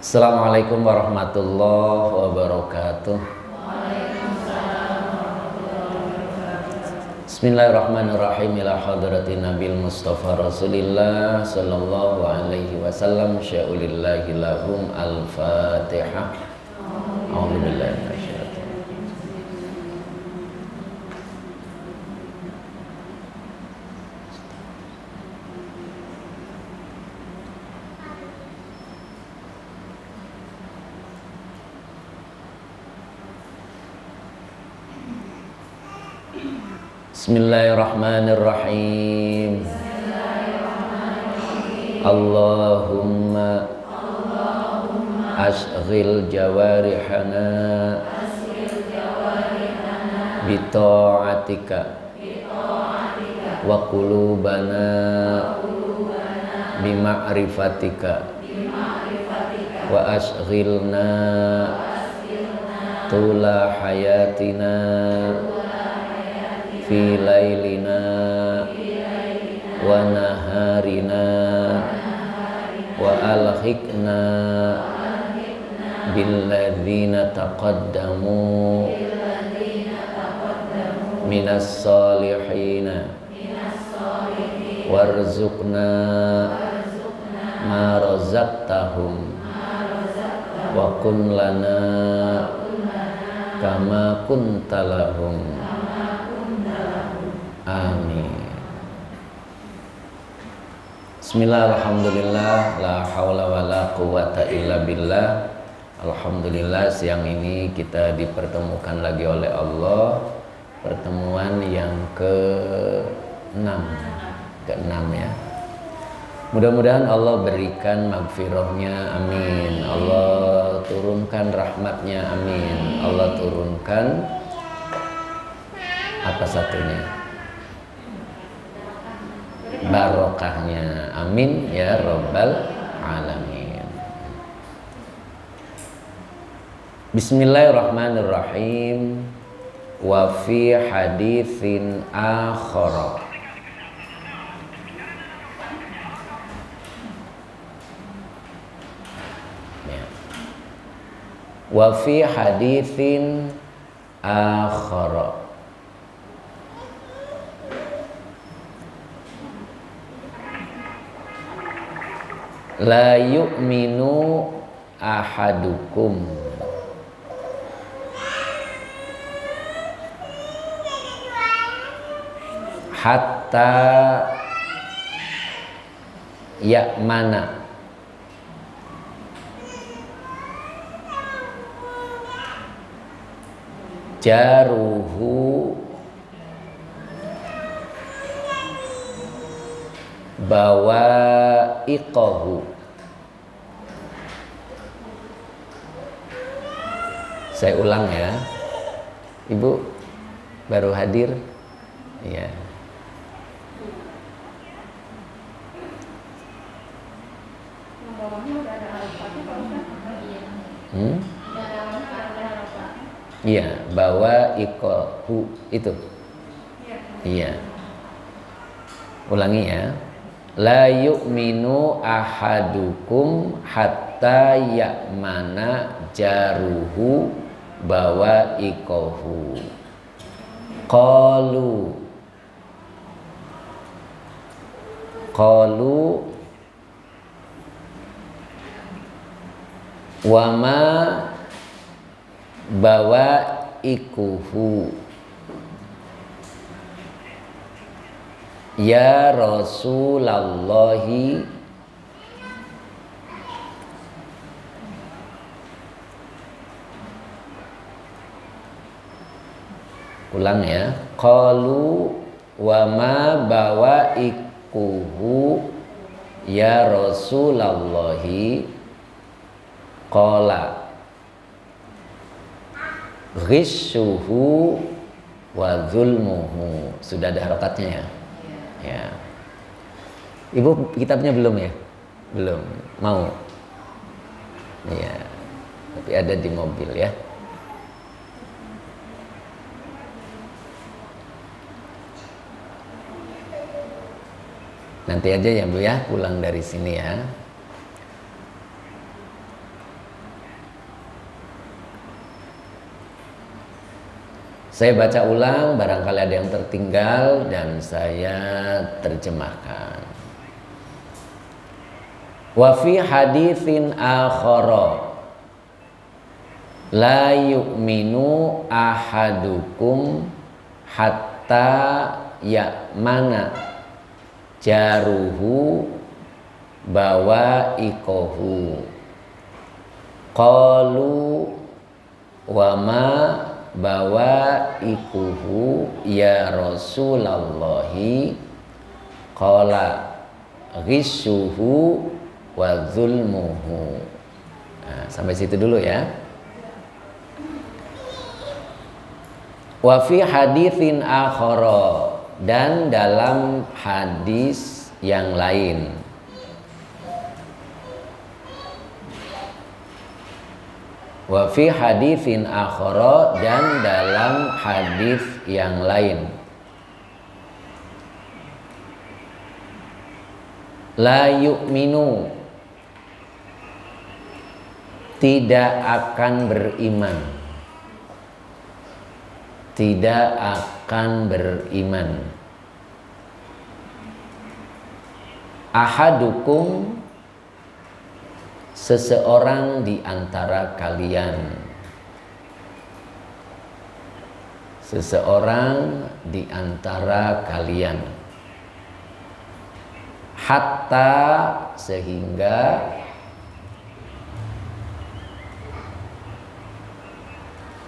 Assalamualaikum warahmatullahi wabarakatuh. Bismillahirrahmanirrahim. Ila hadratin Nabil Mustafa Rasulillah sallallahu alaihi wasallam. Sya'ulillahi lahum al-Fatihah. A'udzubillahi minasyaitonir Bismillahirrahmanirrahim. Allahumma ashghil jawarihana bita'atika wa qulubana bima'rifatika wa ashghilna tula hayatina fi lailina wa naharina wa alhiqna billadzina taqaddamu minas salihina warzuqna ma razaqtahum wa kun lana kama kunta lahum. Amin. Bismillah, alhamdulillah, la haula wa la quwata illa billah. Alhamdulillah, siang ini kita dipertemukan lagi oleh Allah. Pertemuan yang ke-6 ya. Mudah-mudahan Allah berikan maghfirahnya, amin. Allah turunkan rahmatnya, amin. Allah turunkan apa satunya? Barokahnya, amin ya rabbal alamin. Bismillahirrahmanirrahim. Wa fi haditsin akhar, ya. Wa fi haditsin akhar, la yu'minu ahadukum hatta ya'mana jaruhu bawa'iqahu. Saya ulang ya. Ibu baru hadir? Iya. Iya, bawa'iqahu itu. Iya. Ulangi ya. La yu'minu ahadukum hatta ya'mana jaruhu bawa'iqahu. Qalu wa ma bawa'iquhu ya Rasulallahi. Ulang ya. Qalu wa ma bawa'iquhu ya Rasulallahi. Qala ghissuhu wa zulmuhu. Sudah ada harokatnya ya? Ya. Ibu kitabnya belum ya? Belum. Mau? Iya. Tapi ada di mobil ya. Nanti aja ya Bu ya, pulang dari sini ya. Saya baca ulang, barangkali ada yang tertinggal dan saya terjemahkan. Wa fi haditsin akhara la yu'minu ahadukum hatta ya'mana jaruhu bawaikohu. Qalu wa ma bawaikuhu ya Rasulallahi. Qala ghissuhu wa zulmuhu. Nah, sampai situ dulu ya. Wa fi haditsin akhara, dan dalam hadis yang lain. Wa fi haditsin akhara, dan dalam hadis yang lain. La yu'minu, tidak akan beriman. Tidak akan beriman. Ahadukum, seseorang di antara kalian. Seseorang di antara kalian. Hatta, sehingga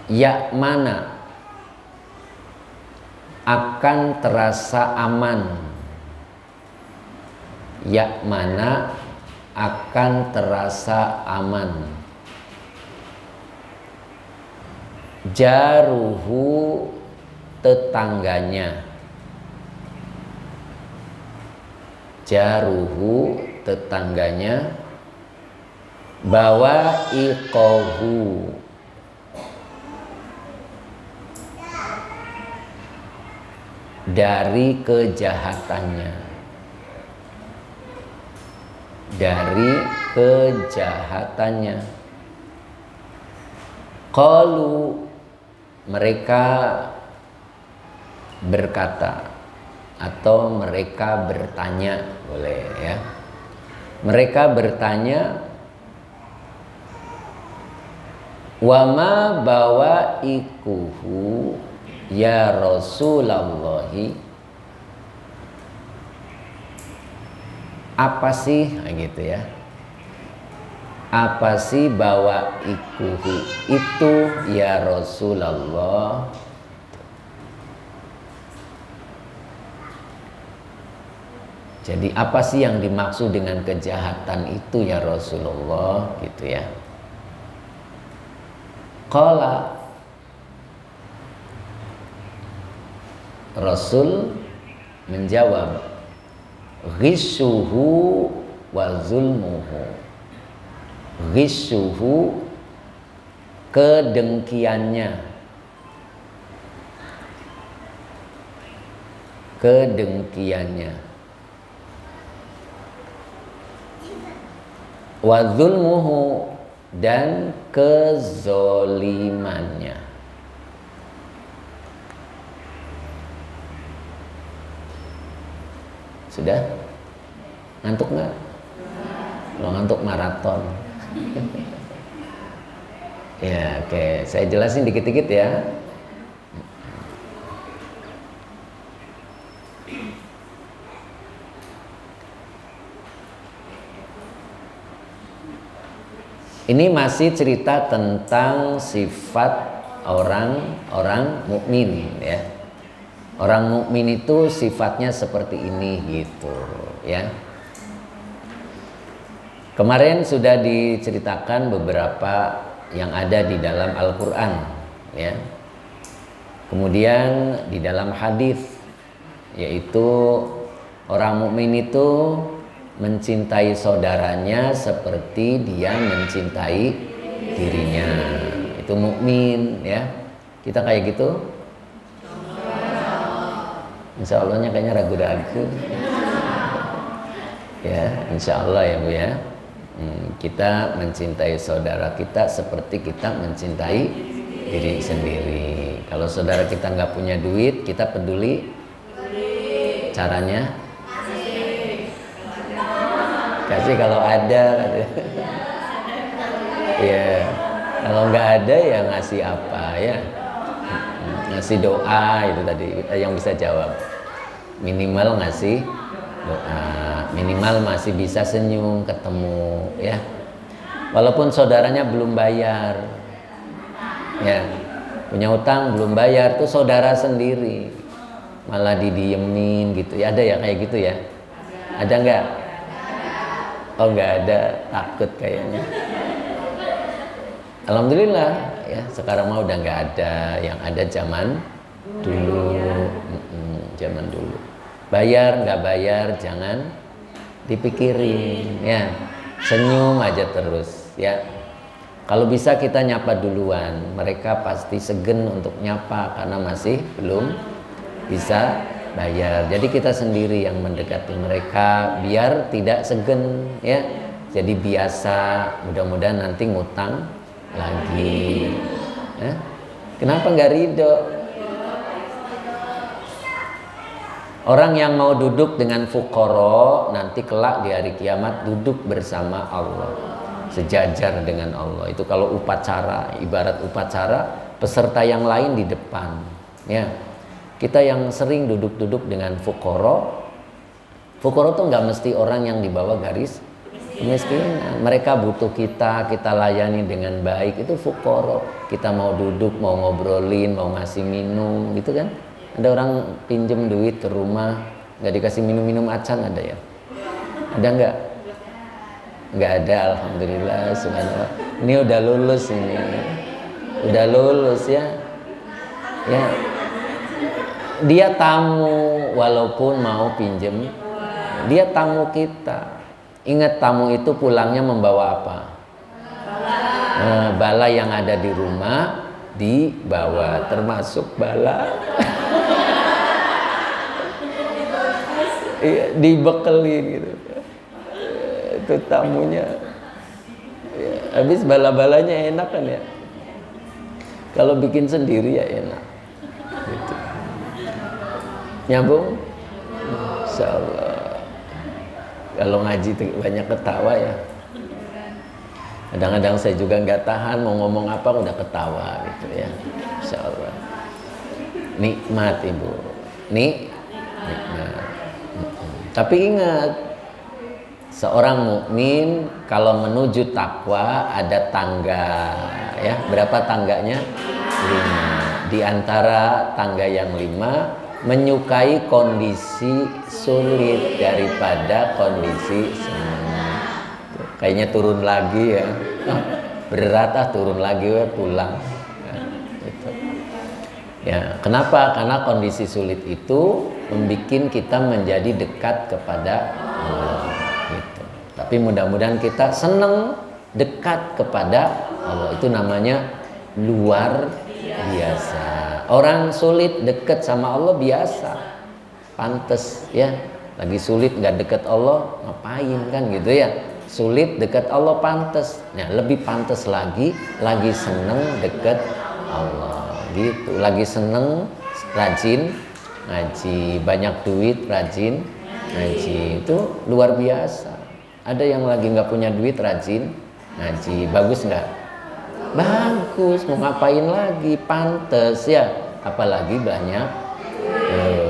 ya'mana, akan terasa aman. Ya'mana, akan terasa aman. Jaruhu, tetangganya. Jaruhu, tetangganya. Bawaikohu, dari kejahatannya. Dari kejahatannya. Qalu, mereka berkata atau mereka bertanya, boleh ya. Mereka bertanya, wa ma bawaikuhu ya Rasulallahi. Apa sih, nah gitu ya. Apa sih bawaikuhu itu ya Rasulullah? Jadi apa sih yang dimaksud dengan kejahatan itu ya Rasulullah, gitu ya. Qala, Rasul menjawab, ghissuhu wa zulmuhu. Ghissuhu, kedengkiannya. Kedengkiannya. Wa zulmuhu, dan kezolimannya. Sudah? Ngantuk nggak? Kalau ngantuk maraton. Ya, oke. Saya jelasin dikit-dikit ya. Ini masih cerita tentang sifat orang mukmin ya. Orang mukmin itu sifatnya seperti ini gitu ya. Kemarin sudah diceritakan beberapa yang ada di dalam Al-Qur'an ya. Kemudian di dalam hadis, yaitu orang mukmin itu mencintai saudaranya seperti dia mencintai dirinya. Itu mukmin ya. Kita kayak gitu? Insya Allahnya kayaknya ragu-ragu. Ya, insya Allah ya Bu ya. Kita mencintai saudara kita seperti kita mencintai diri sendiri. Kalau saudara kita nggak punya duit, kita peduli. Caranya kasih kalau ada. Ya, kalau nggak ada ya ngasih apa ya? Ngasih doa itu tadi yang bisa jawab. Minimal ngasih doa, minimal masih bisa senyum ketemu ya. Walaupun saudaranya belum bayar, ya punya utang belum bayar tuh saudara sendiri, malah didiemin gitu ya. Ada ya kayak gitu ya? Ada nggak? Oh nggak ada, takut kayaknya. Alhamdulillah ya sekarang mah udah nggak ada, yang ada zaman dulu. Zaman dulu bayar nggak bayar jangan dipikirin ya, senyum aja terus ya. Kalau bisa kita nyapa duluan, mereka pasti segen untuk nyapa karena masih belum bisa bayar. Jadi kita sendiri yang mendekati mereka biar tidak segen ya. Jadi biasa, mudah-mudahan nanti ngutang lagi ya. Kenapa nggak ridho? Orang yang mau duduk dengan fuqara nanti kelak di hari kiamat duduk bersama Allah, sejajar dengan Allah. Itu kalau upacara, ibarat upacara, peserta yang lain di depan ya. Kita yang sering duduk-duduk dengan fuqara tuh nggak mesti orang yang di bawah garis kemiskinan. Mereka butuh kita layani dengan baik, itu fuqara. Kita mau duduk, mau ngobrolin, mau ngasih minum gitu kan. Ada orang pinjem duit ke rumah nggak dikasih minum acan, ada ya? Ada nggak? Nggak ada, alhamdulillah, subhanallah. Ini udah lulus ini, udah lulus ya. Ya, dia tamu walaupun mau pinjem, dia tamu kita. Ingat tamu itu pulangnya membawa apa? Bala yang ada di rumah dibawa, termasuk bala. Iya, dibekelin gitu. Itu tamunya. Ya, habis bala-balanya enak kan ya. Kalau bikin sendiri ya enak. Gitu. Nyambung? Insyaallah. Kalau ngaji banyak ketawa ya. Kadang-kadang saya juga nggak tahan mau ngomong apa udah ketawa gitu ya. Insyaallah. Nikmat Ibu. Nikmat. Tapi ingat, seorang mukmin kalau menuju takwa ada tangga ya. Berapa tangganya? 5. Di antara tangga yang 5, menyukai kondisi sulit daripada kondisi senang. Kayaknya turun lagi ya. Berat turun lagi pulang. Gitu. Ya, kenapa? Karena kondisi sulit itu membuat kita menjadi dekat kepada Allah gitu. Tapi mudah-mudahan kita senang dekat kepada Allah. Itu namanya luar biasa. Orang sulit dekat sama Allah biasa, pantes ya. Lagi sulit nggak dekat Allah ngapain kan gitu ya. Sulit dekat Allah pantes. Nah lebih pantes lagi senang dekat Allah gitu. Lagi senang rajin ngaji, banyak duit rajin ngaji, itu luar biasa. Ada yang lagi nggak punya duit rajin ngaji, bagus nggak? Bagus, mau ngapain lagi? Pantes ya, apalagi banyak.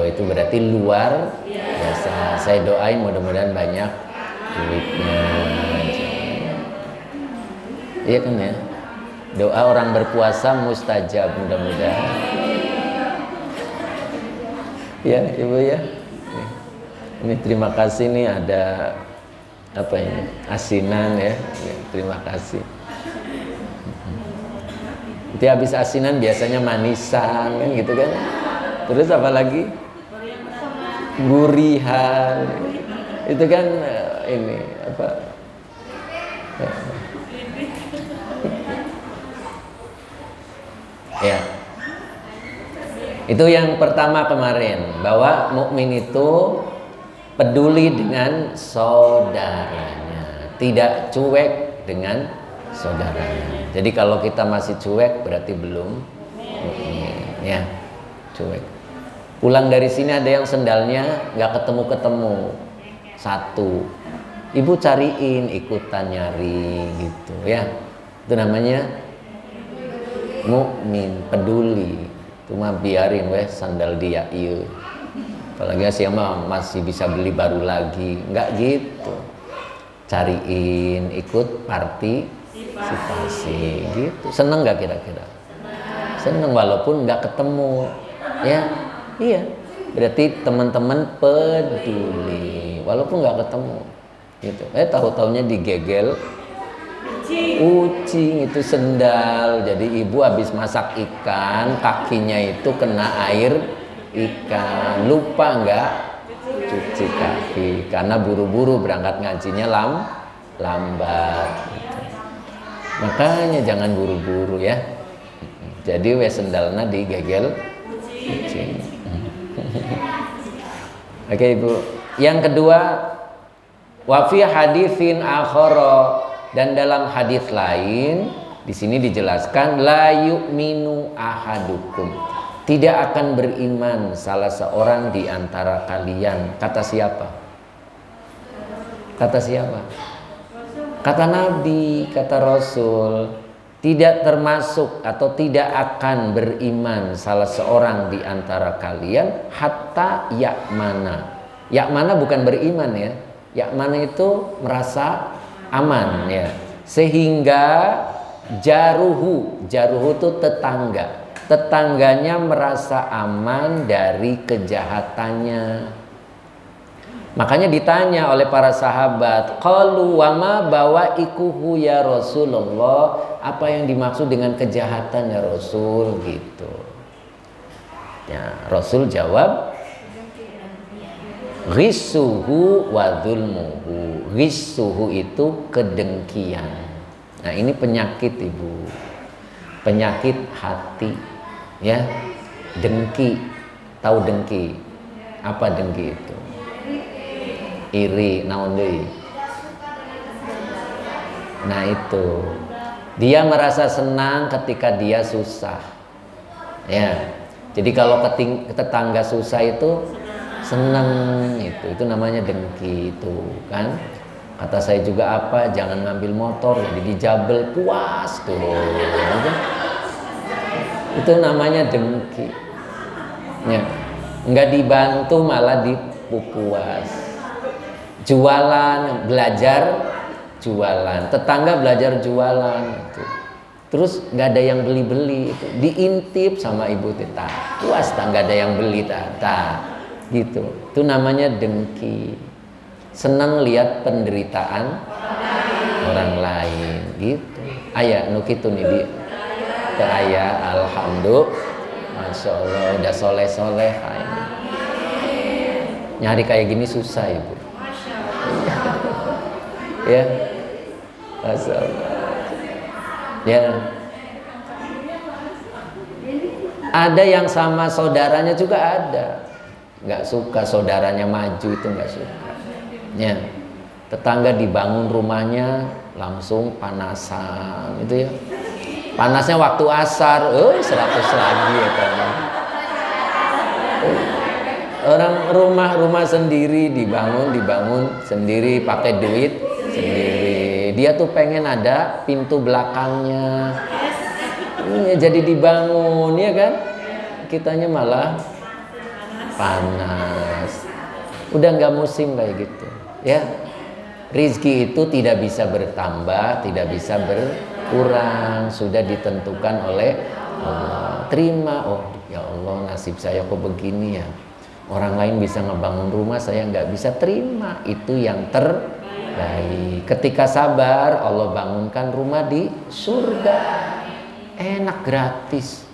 Itu berarti luar biasa. Saya doain mudah-mudahan banyak duitnya. Iya kan ya? Doa orang berpuasa mustajab mudah-mudahan. Ya Ibu ya, ini terima kasih nih ada apa ini asinan ya, terima kasih. Nanti habis asinan biasanya manisan kan gitu kan, terus apa lagi gurihan, itu kan ini apa? Ya. Itu yang pertama kemarin, bahwa mukmin itu peduli dengan saudaranya, tidak cuek dengan saudaranya. Jadi kalau kita masih cuek berarti belum mukmin, ya, cuek. Pulang dari sini ada yang sendalnya nggak ketemu satu, ibu cariin, ikutan nyari gitu ya. Itu namanya mukmin, peduli. Cuma biarin weh sandal dia iya. Apalagi sih masih bisa beli baru lagi, nggak gitu. Cariin, ikut partisipasi gitu. Seneng nggak kira-kira? Seneng walaupun nggak ketemu, ya. Iya. Berarti teman-teman peduli walaupun nggak ketemu, gitu. Tahu-taunya digegel kucing itu sendal. Jadi ibu habis masak ikan, kakinya itu kena air ikan, lupa nggak cuci kaki karena buru-buru berangkat ngajinya lambat gitu. Makanya jangan buru-buru ya. Jadi sendalnya digegel kucing. Oke ibu. Yang kedua, wa fi haditsin akhara, dan dalam hadis lain di sini dijelaskan la yu'minu ahadukum, tidak akan beriman salah seorang di antara kalian. Kata siapa? Kata siapa? Kata Nabi, kata Rasul. Tidak termasuk atau tidak akan beriman salah seorang di antara kalian hatta ya'mana. Ya'mana bukan beriman ya. Ya'mana itu merasa aman ya. Sehingga jaruhu itu tetangganya merasa aman dari kejahatannya. Makanya ditanya oleh para sahabat, qalu wama bawaikuhu ya Rasulullah, apa yang dimaksud dengan kejahatan ya Rasul gitu. Ya, Rasul jawab, ghissuhu wa dzulmuhu. Ghissuhu itu kedengkian. Nah, ini penyakit ibu, penyakit hati ya. Dengki, tahu dengki? Apa dengki itu? Iri, naon deui. Nah itu, dia merasa senang ketika dia susah ya. Jadi kalau tetangga susah itu senang, itu namanya dengki itu kan. Kata saya juga apa, jangan ngambil motor jadi dijabel, puas tuh gitu. Itu namanya dengki ya. Nggak dibantu malah dipuas. Jualan, belajar jualan, tetangga belajar jualan itu. Terus nggak ada yang beli itu, diintip sama ibu tita, puas tak nggak ada yang beli tak gitu. Itu namanya dengki, senang lihat penderitaan orang lain gitu. Ayah nukitu nih di ayah, alhamdulillah, masya Allah udah soleh nyari kayak gini susah ibu. Ya, masalah. Ya, ada yang sama saudaranya juga ada, nggak suka saudaranya maju, itu nggak suka. Ya, tetangga dibangun rumahnya langsung panasan, itu ya. Panasnya waktu asar, 100 lagi ya kan. Orang rumah sendiri dibangun sendiri pakai duit sendiri. Dia tuh pengen ada pintu belakangnya. Jadi dibangun ya kan. Kitanya malah panas. Udah nggak musim kayak gitu ya. Rizki itu tidak bisa bertambah, tidak bisa berkurang, sudah ditentukan oleh Allah. Terima, oh ya Allah nasib saya kok begini ya. Orang lain bisa ngebangun rumah, saya nggak bisa, terima. Itu yang terbaik. Ketika sabar, Allah bangunkan rumah di surga. Enak, gratis.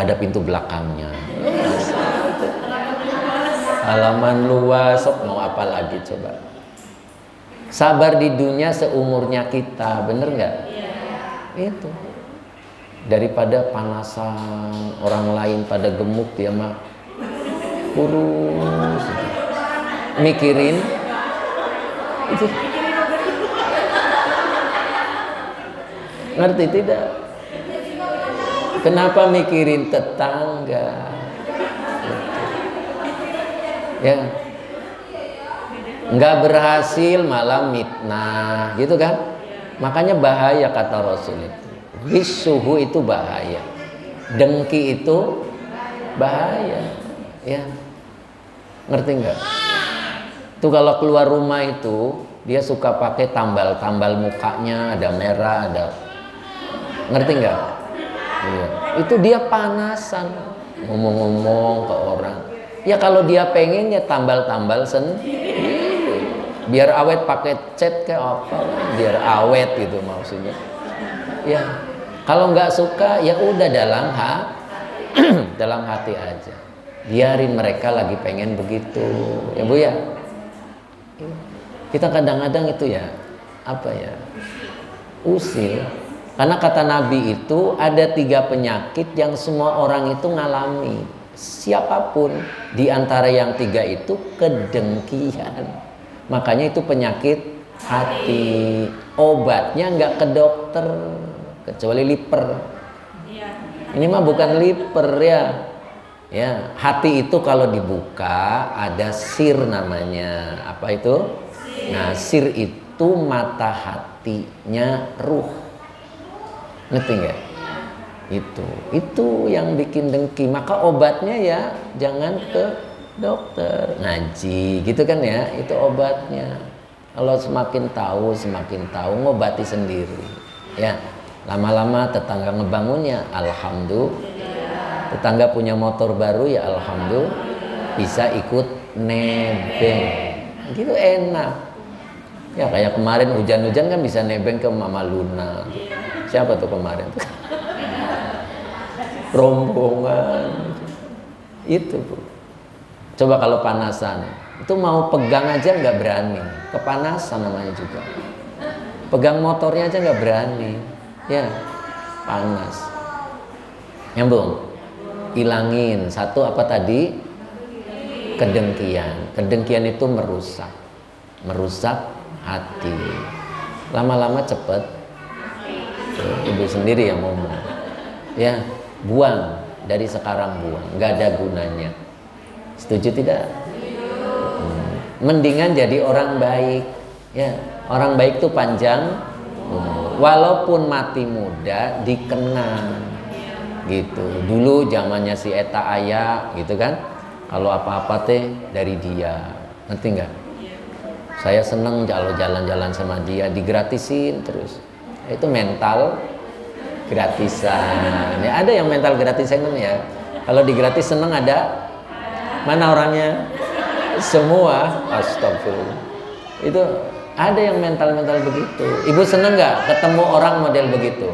Ada pintu belakangnya. Halaman luas, mau apa lagi coba. Sabar di dunia seumurnya kita, bener nggak? Itu. Daripada panasan, orang lain pada gemuk, dia mah kurus, mikirin itu. Ngerti tidak? Kenapa mikirin tetangga? Ya, nggak berhasil malah mitnah, gitu kan? Makanya bahaya kata Rasul itu. Ghisuhu itu bahaya, dengki itu bahaya, ya. Ngerti nggak? Tuh kalau keluar rumah itu dia suka pakai tambal mukanya, ada merah, ada, ngerti nggak? Iya. Itu dia panasan ngomong-ngomong ke orang. Ya kalau dia pengen ya tambal sendiri. Biar awet pakai cat kayak apa, biar awet gitu maksudnya. Ya, kalau nggak suka ya udah dalam hati aja. Biarin mereka lagi pengen begitu, ya Bu ya. Kita kadang-kadang itu ya, apa ya, usil. Karena kata Nabi itu ada 3 penyakit yang semua orang itu ngalami. Siapapun di antara yang 3 itu kedengkian. Makanya itu penyakit hati. Obatnya nggak ke dokter, kecuali liver. Ini mah bukan liver ya. Ya, hati itu kalau dibuka ada sir namanya. Apa itu? Nah, sir itu mata hatinya ruh. Ngerti nggak? Itu yang bikin dengki. Maka obatnya ya jangan ke dokter, ngaji gitu kan ya, itu obatnya. Kalau semakin tahu ngobati sendiri ya. Lama-lama tetangga ngebangunnya, alhamdulillah. Tetangga punya motor baru ya alhamdulillah, bisa ikut nebeng, gitu enak ya. Kayak kemarin hujan-hujan kan bisa nebeng ke Mama Luna. Siapa tuh kemarin tuh? Rombongan itu Bu. Coba kalau panasan itu mau pegang aja nggak berani, kepanasan namanya juga. Pegang motornya aja nggak berani, ya panas. Nyambung. Ilangin satu apa tadi? Kedengkian. Kedengkian itu merusak hati. Lama-lama cepet. Ibu sendiri yang ngomong. Ya, buang dari sekarang, buang. Nggak ada gunanya. Setuju tidak? Mendingan jadi orang baik. Ya, orang baik tuh panjang umur. Walaupun mati muda dikenang. Gitu. Dulu zamannya si Eta Aya gitu kan. Kalau apa-apa teh dari dia. Ngerti nggak? Saya seneng kalau jalan-jalan sama dia, digratisin terus. Itu mental gratisan. Ya ada yang mental gratisan ya. Kalau digratis seneng ada. Mana orangnya? Semua. Astagfirullah. Itu ada yang mental begitu. Ibu seneng nggak ketemu orang model begitu?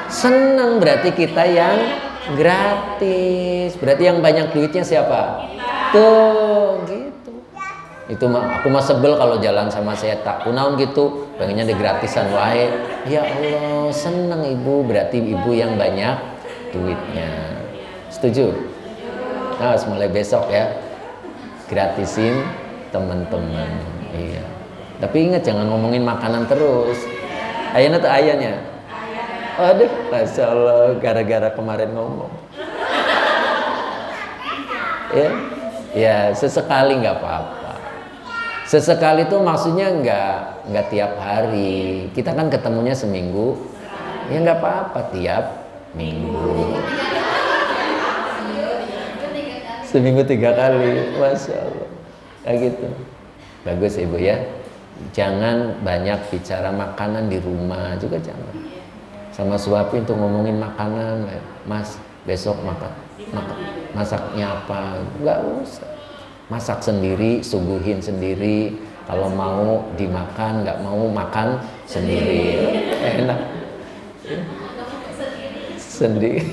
Seneng, berarti kita yang gratis. Berarti yang banyak duitnya siapa? Tuh, gitu. Itu mah aku mah sebel kalau jalan sama Seta. Kunaon gitu, pengennya digratisan wae. Ya Allah, seneng Ibu, berarti Ibu yang banyak duitnya. Setuju? Nah, mulai besok ya. Gratisin teman-teman. Iya. Tapi ingat jangan ngomongin makanan terus. Ayana tuh ayahnya. Aduh, Masya Allah, gara-gara kemarin ngomong. Ya, sesekali nggak apa-apa. Sesekali itu maksudnya nggak tiap hari. Kita kan ketemunya seminggu, ya nggak apa-apa tiap minggu. Seminggu 3 kali, Masya Allah. Kayak gitu. Bagus Ibu ya. Jangan banyak bicara makanan di rumah juga jangan. Sama suapi untuk ngomongin makanan, Mas besok masaknya apa? Nggak usah. Masak sendiri, suguhin sendiri. Kalau mau dimakan, nggak mau makan sendiri. Enak. Sendiri.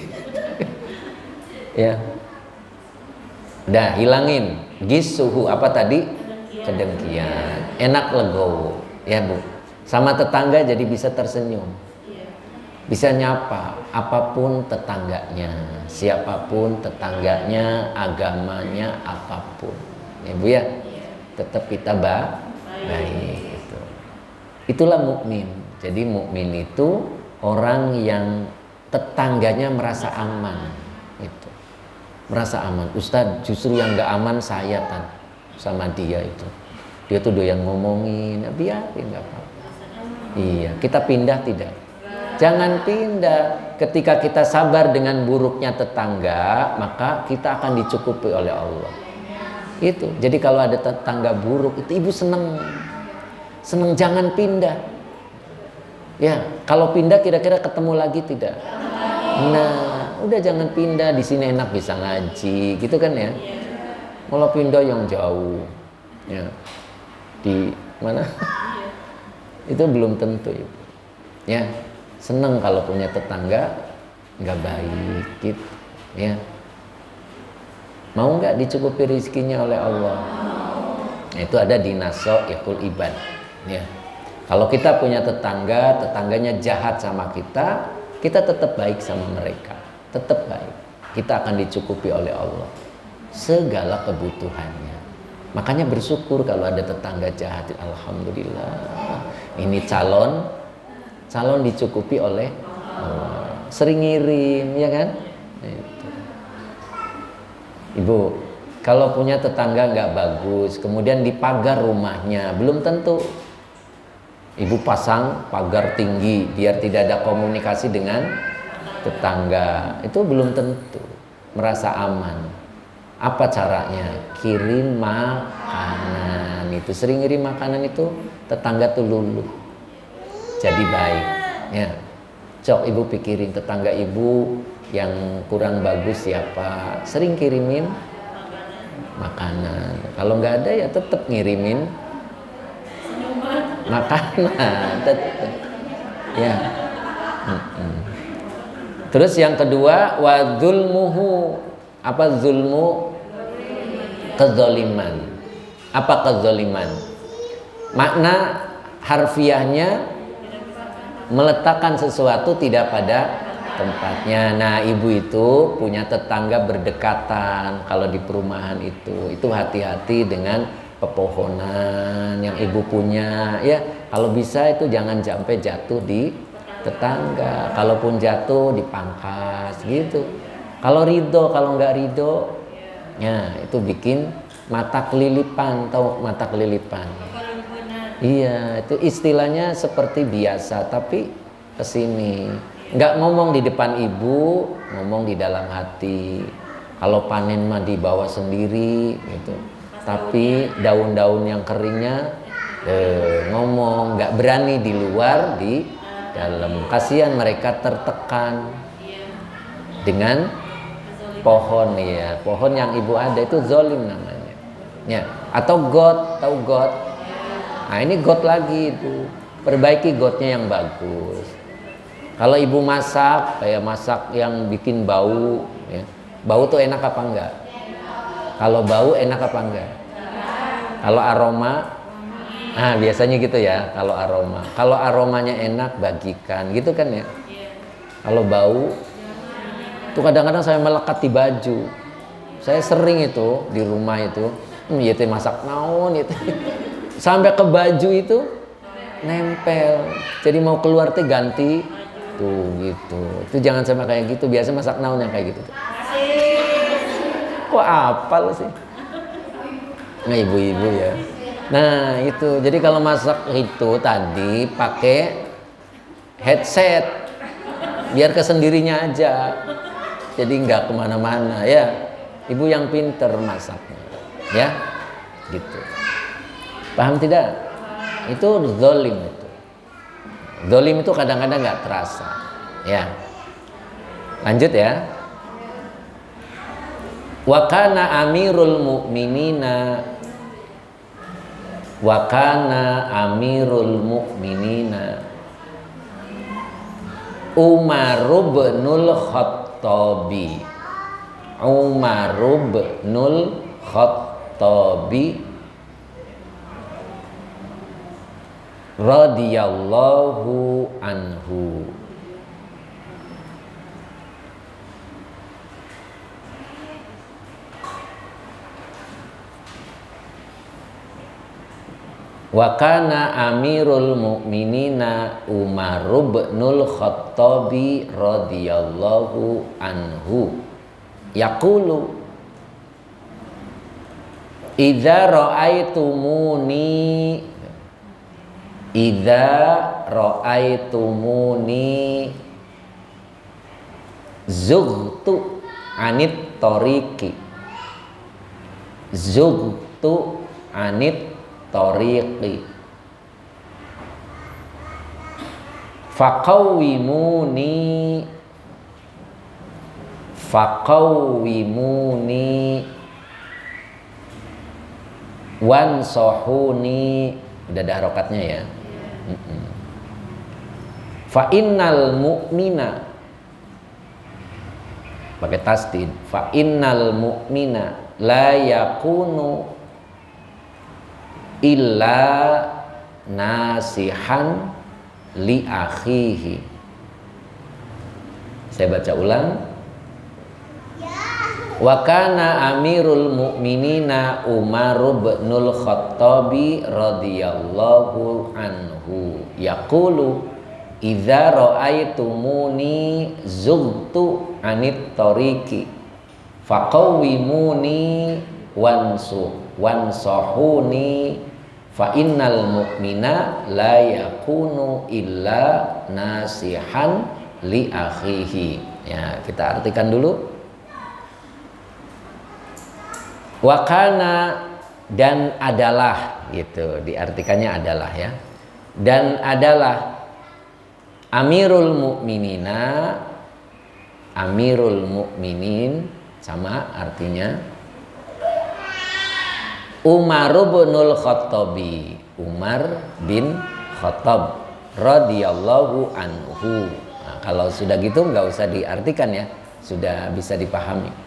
Ya. Udah hilangin gisuhu apa tadi? Kedengkian. Enak legowo, ya Bu. Sama tetangga jadi bisa tersenyum. Bisa nyapa apapun tetangganya, siapapun tetangganya, agamanya apapun. Ya Bu ya. Tetap kita baik gitu. Itulah mukmin. Jadi mukmin itu orang yang tetangganya merasa aman, itu merasa aman. Ustadz, justru yang nggak aman saya sama dia itu. Dia tuh doyan ngomongin, ya biarin nggak apa-apa. Iya, kita pindah tidak? Jangan pindah. Ketika kita sabar dengan buruknya tetangga, maka kita akan dicukupi oleh Allah. Itu. Jadi kalau ada tetangga buruk, itu ibu seneng, jangan pindah. Ya, kalau pindah kira-kira ketemu lagi tidak? Nah, udah jangan pindah, di sini enak bisa ngaji, gitu kan ya. Kalau pindah yang jauh, ya di mana? Itu belum tentu, Ibu. Ya, seneng kalau punya tetangga nggak baik, gitu. Ya, mau nggak dicukupi rezekinya oleh Allah? Itu ada di Nasoihul Ibad. Ya. Kalau kita punya tetangganya jahat sama kita tetap baik sama mereka, tetap baik. Kita akan dicukupi oleh Allah segala kebutuhannya. Makanya bersyukur kalau ada tetangga jahat. Alhamdulillah, ini calon dicukupi oleh Allah. Sering ngirim, ya kan? Itu. Ibu, kalau punya tetangga nggak bagus, kemudian dipagar rumahnya, belum tentu. Ibu pasang pagar tinggi biar tidak ada komunikasi dengan tetangga, itu belum tentu merasa aman. Apa caranya? Kirim makanan. Itu sering kirim makanan itu tetangga tuh luluh, jadi baik. Ya, cok ibu pikirin tetangga ibu yang kurang bagus siapa, sering kirimin makanan. Kalau nggak ada ya tetap ngirimin makanan, tetap. Ya. Terus yang kedua, wa zulmuhu. Apa zulmu? Kezoliman. Apa kezoliman? Makna harfiahnya meletakkan sesuatu tidak pada tempatnya. Nah, ibu itu punya tetangga berdekatan. Kalau di perumahan itu hati-hati dengan pepohonan yang ibu punya. Ya, kalau bisa itu jangan sampai jatuh di tetangga. Kalaupun jatuh dipangkas gitu. Kalau ridho, kalau nggak ridho, ya itu bikin mata kelilipan. Tahu mata kelilipan? Iya, itu istilahnya seperti biasa, tapi kesini nggak ngomong di depan ibu, ngomong di dalam hati. Kalau panen mah dibawa sendiri, gitu. Tapi daun-daun yang keringnya ngomong, nggak berani di luar, di dalam. Kasihan mereka tertekan dengan pohon, ya. Pohon yang ibu ada itu zolim namanya. Ya. Atau got, tahu got? Nah, ini got lagi itu. Perbaiki gotnya yang bagus. Kalau ibu masak, kayak masak yang bikin bau, ya. Bau tuh enak apa enggak? Kalau bau enak apa enggak? Kalau aroma, nah biasanya gitu ya. Kalau aromanya enak, bagikan, gitu kan ya. Kalau bau, tuh kadang-kadang saya melekat di baju. Saya sering itu di rumah itu, itu masak naon itu, sampai ke baju itu nempel. Jadi mau keluar tuh ganti, tuh gitu. Itu jangan sampai kayak gitu. Biasa masak naon yang kayak gitu. Kok apal sih? Nah, ibu-ibu ya. Nah, itu. Jadi kalau masak itu tadi pakai headset, biar kesendirinya aja. Jadi nggak kemana-mana ya. Ibu yang pinter masaknya, ya, gitu. Paham tidak? Itu zolim itu. Zolim itu kadang-kadang nggak terasa, ya. Lanjut ya. Wa kana amirul mu'minina Umar bin Khattabi radhiyallahu anhu. Wa kana amirul mu'minina Umar ibnul Khattabi radhiyallahu anhu yaqulu idza ra'aitumuni zughtu anit tariqi faqawwimuni wansahuni, udah ada harokatnya ya. Fa innal mu'mina, pakai tasdid, fa innal mu'mina la yakunu illa nasihan li akhihi. Saya baca ulang. Wa kana amirul mu'minina Umar ibnul Khattabi radhiyallahu anhu yaqulu idza ra'aitumuni zughtu anit tariqi faqawwimuni wansahuni fa innal mu'mina la yakunu illa nasihan li akhihi. Ya, kita artikan dulu. Wakana, dan adalah, gitu diartikannya adalah ya, dan adalah amirul mu'minin sama artinya Umar ibnul Khattabi, Umar bin Khattab radhiyallahu anhu. Nah, kalau sudah gitu nggak usah diartikan ya, sudah bisa dipahami.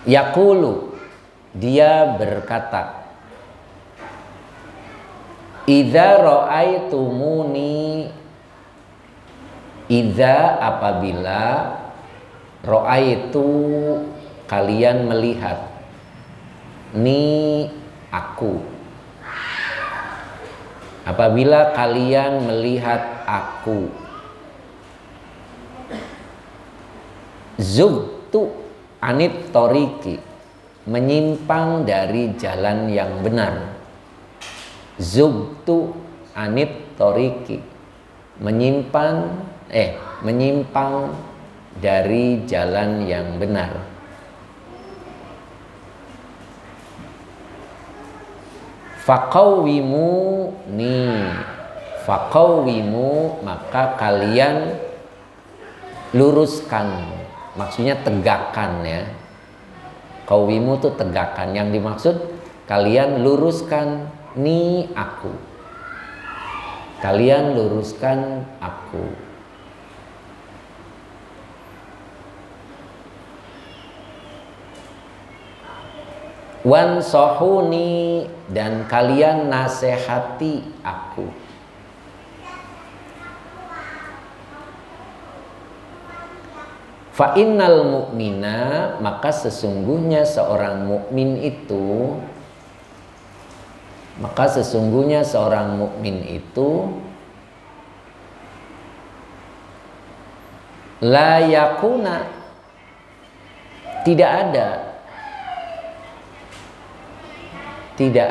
Yaqulu, dia berkata, idza ra'aitumuni, idza apabila, ra'aitu kalian melihat, ni aku, apabila kalian melihat aku, zugtu anit toriki, menyimpang dari jalan yang benar. Zugtu anit toriki, menyimpang dari jalan yang benar. Faqawwimu, maka kalian luruskan. Maksudnya tegakkan ya. Qawimu itu tegakkan. Yang dimaksud kalian luruskan ni aku. Kalian luruskan aku. Wansahuni, dan kalian nasihati aku. Fa innal mu'mina, maka sesungguhnya seorang mukmin itu, la yakuna, tidak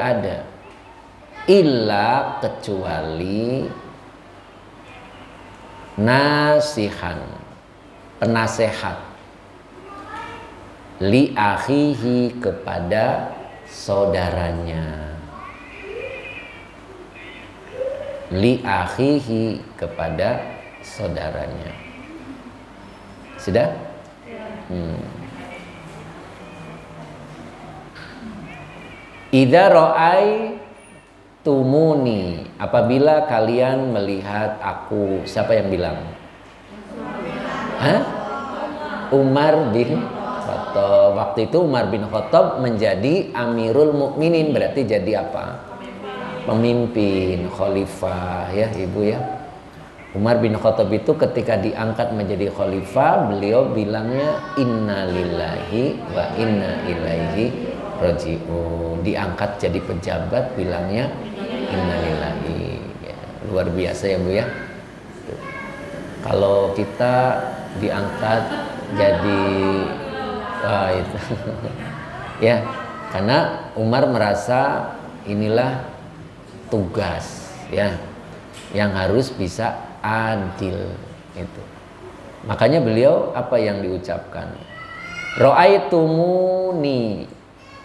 ada illa, kecuali nasihan, penasehat, li akhihi, kepada saudaranya, li akhihi, kepada saudaranya. Sudah? Idza ra'aitumuni, apabila kalian melihat aku. Siapa yang bilang? Umar bin Khattab. Waktu itu Umar bin Khattab menjadi Amirul Mukminin, berarti jadi apa? Pemimpin, khalifah ya Ibu ya. Umar bin Khattab itu ketika diangkat menjadi khalifah, beliau bilangnya inna lillahi wa inna ilaihi raji'un. Diangkat jadi pejabat bilangnya innalillahi. Ya, luar biasa ya Bu ya. Kalau kita diangkat jadi itu ya, karena Umar merasa inilah tugas ya yang harus bisa adil itu. Makanya beliau apa yang diucapkan? Ra'aitumuni,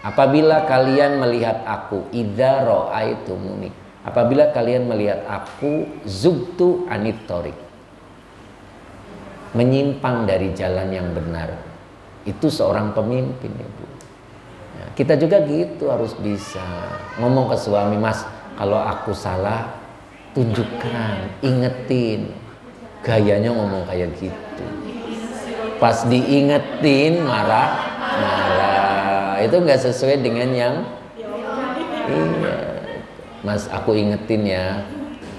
apabila kalian melihat aku, idza ra'aitumuni, apabila kalian melihat aku, zubtu anit thoriq, menyimpang dari jalan yang benar. Itu seorang pemimpin, Ibu. Ya, kita juga gitu harus bisa ngomong ke suami, Mas, kalau aku salah tunjukkan, ingetin. Gayanya ngomong kayak gitu. Pas diingetin marah. Itu nggak sesuai dengan yang iya. Mas, aku ingetin ya.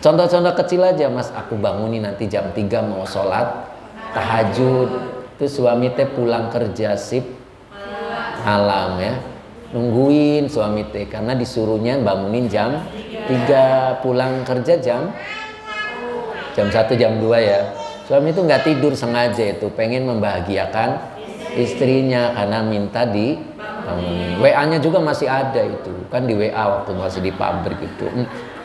Contoh-contoh kecil aja, Mas, aku bangunin nanti jam 3 mau sholat tahajud. Itu suami teh pulang kerja sip malam ya, nungguin suami teh karena disuruhnya bangunin jam 3, pulang kerja jam 1 jam 2 ya. Suami itu nggak tidur sengaja, itu pengen membahagiakan istrinya karena minta di WA-nya juga masih ada itu kan, di WA waktu masih di pabrik itu,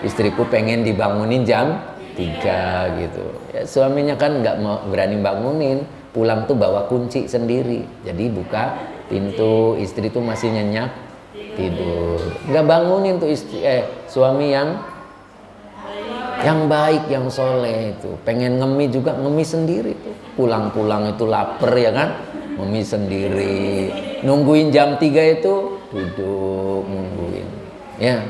istriku pengen dibangunin jam 3 gitu ya. Suaminya kan nggak mau berani bangunin, pulang tuh bawa kunci sendiri, jadi buka pintu, istri tuh masih nyenyak tidur, nggak bangunin tuh suami yang baik, yang soleh itu pengen ngemi juga, ngemi sendiri tuh, pulang-pulang itu lapar ya kan, ngemi sendiri, nungguin jam 3 itu duduk nungguin ya,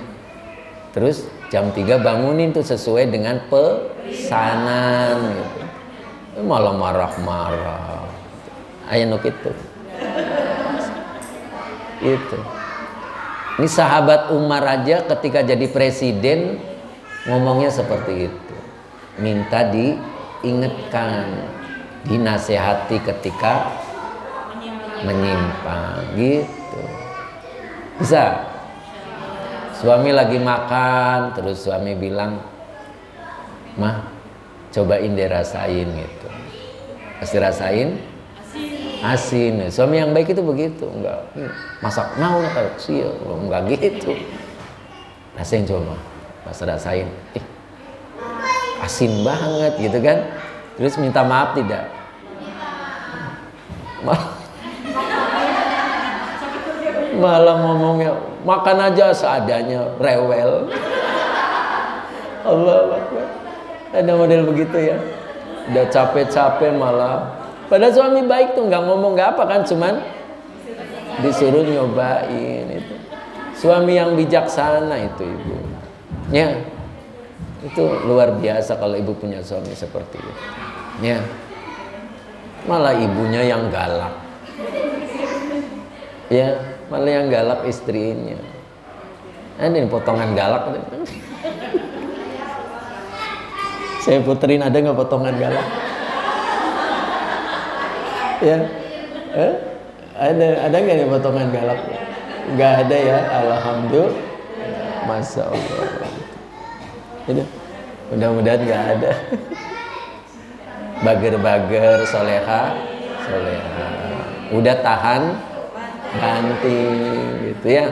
terus jam 3 bangunin tuh sesuai dengan pesanan gitu. Malah marah-marah. Ayo nuk itu. Itu. Ini sahabat Umar aja ketika jadi presiden ngomongnya seperti itu. Minta diingatkan, dinasehati ketika menyimpang gitu. Bisa. Suami lagi makan, terus suami bilang, "Mah, cobain deh, rasain gitu." Pasti rasain asin. Suami yang baik itu begitu, enggak masak naon sih, enggak gitu. Rasain coba, pas rasain, asin banget gitu kan. Terus minta maaf tidak? Malah ngomongnya makan aja seadanya, rewel. Allah Akbar. Ada model begitu ya, udah capek-capek malah, padahal suami baik tuh nggak ngomong nggak apa kan, cuman disuruh nyobain itu. Suami yang bijaksana itu Ibu ya, itu luar biasa kalau ibu punya suami seperti itu ya. Malah ibunya yang galak ya, malah yang galak istrinya. Ini potongan galak. Saya puterin, ada nggak potongan galak? Ya, ada nggak nih potongan galak? Nggak ada ya, alhamdulillah, masya Allah. Ini mudah-mudahan nggak ada. Bager-bager, soleha, udah tahan, ganti gitu ya.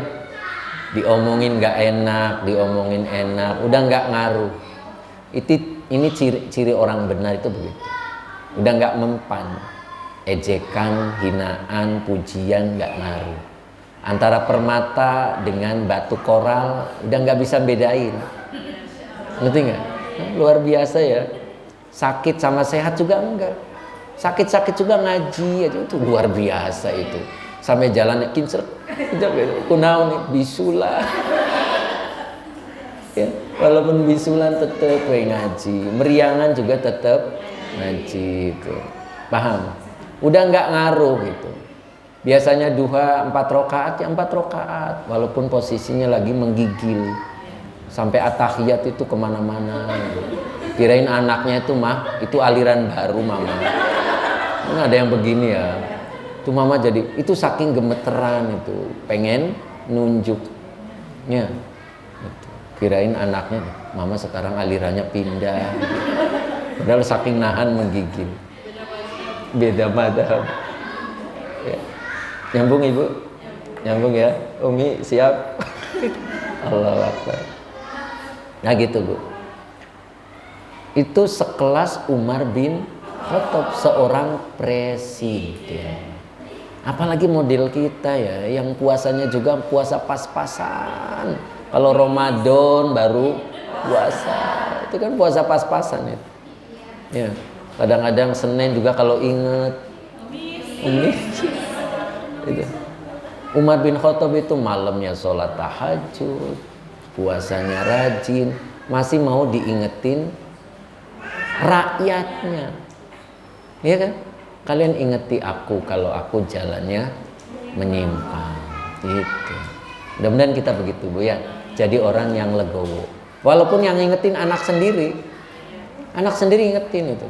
Diomongin nggak enak, diomongin enak, udah nggak ngaruh. Ini ciri orang benar itu begitu. Udah nggak mempan, ejekan, hinaan, pujian nggak ngaruh. Antara permata dengan batu koral udah nggak bisa bedain. Ngerti nggak? Luar biasa ya. Sakit sama sehat juga enggak. Sakit-sakit juga ngaji aja, itu luar biasa itu. Sampai jalannya kincir, kunaon nih bisulah. Ya, walaupun bisulan tetap ngaji, meriangan juga tetap ngaji itu. Paham? Udah nggak ngaruh gitu. Biasanya duha 4 rakaat ya 4 rakaat, walaupun posisinya lagi menggigil. Sampai atahiyat itu kemana-mana. Kirain anaknya itu mah, itu aliran baru mama. Ini ada yang begini ya. Itu mama jadi, itu saking gemeteran itu, pengen nunjuknya. Gitu. Kirain anaknya, mama sekarang alirannya pindah. Padahal saking nahan menggigil. Beda madhab. Ya. Nyambung ibu? Nyambung ya? Umi siap? Allahu Akbar. Nah gitu bu. Itu sekelas Umar bin Khattab, seorang presiden. Apalagi model kita ya, yang puasanya juga puasa pas-pasan. Kalau Ramadan baru puasa, itu kan puasa pas-pasan itu. Ya, kadang-kadang Senin juga kalau inget. Itu. Umar bin Khattab itu malamnya sholat tahajud, puasanya rajin, masih mau diingetin rakyatnya. Iya kan? Kalian ingeti aku kalau aku jalannya menyimpang. Gitu. Mudah-mudahan kita begitu bu ya. Jadi orang yang legowo. Walaupun yang ingetin anak sendiri. Anak sendiri ingetin itu.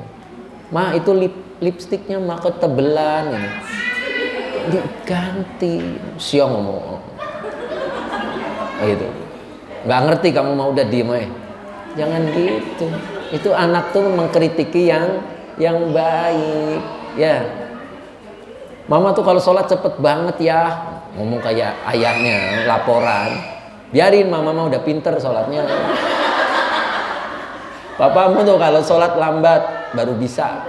Ma itu lipstiknya mah ketebelan ini. Diganti. Siang ngomong. Gitu. Gak ngerti kamu mau udah diem aja. Jangan gitu. Itu anak tuh mengkritiki yang baik. Ya, mama tuh kalau sholat cepet banget ya, ngomong kayak ayahnya, laporan. Biarin mama udah pinter sholatnya. Papamu tuh kalau sholat lambat baru bisa.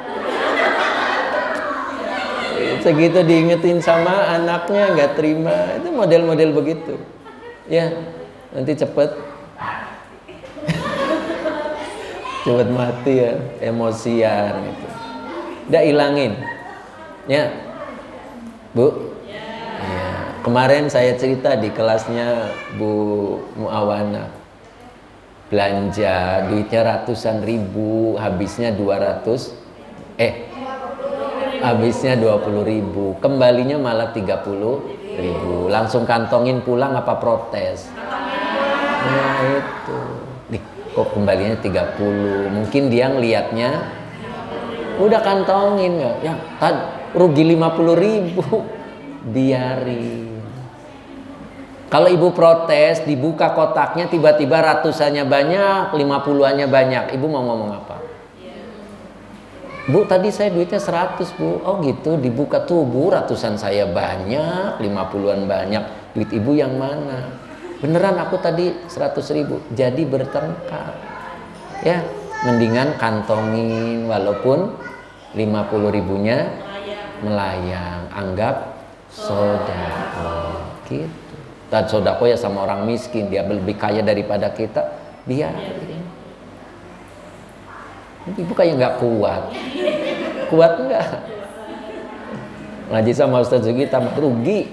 Segitu diingetin sama anaknya nggak terima. Itu model-model begitu. Ya, nanti cepet mati ya, emosian gitu. Udah ilangin ya bu ya. Kemarin saya cerita di kelasnya Bu Muawana, belanja duitnya ratusan ribu, habisnya 20 ribu, kembalinya malah 30 ribu, langsung kantongin pulang apa protes. Nah itu kok kembalinya 30, mungkin dia ngelihatnya udah kantongin ya, rugi 50 ribu, biarin. Kalau ibu protes, dibuka kotaknya tiba-tiba ratusannya banyak, 50-annya banyak, ibu mau ngomong apa? Bu tadi saya duitnya 100 bu. Oh gitu, dibuka tuh bu, ratusan saya banyak, 50-an banyak, duit ibu yang mana? Beneran aku tadi 100 ribu, jadi bertengkar ya. Mendingan kantongin, walaupun 50 ribunya melayang, anggap sodako gitu. Dan sodako ya sama orang miskin, dia lebih kaya daripada kita, biarin. Ibu kayak nggak kuat nggak? Ngaji sama Ustaz Zugi tambah rugi.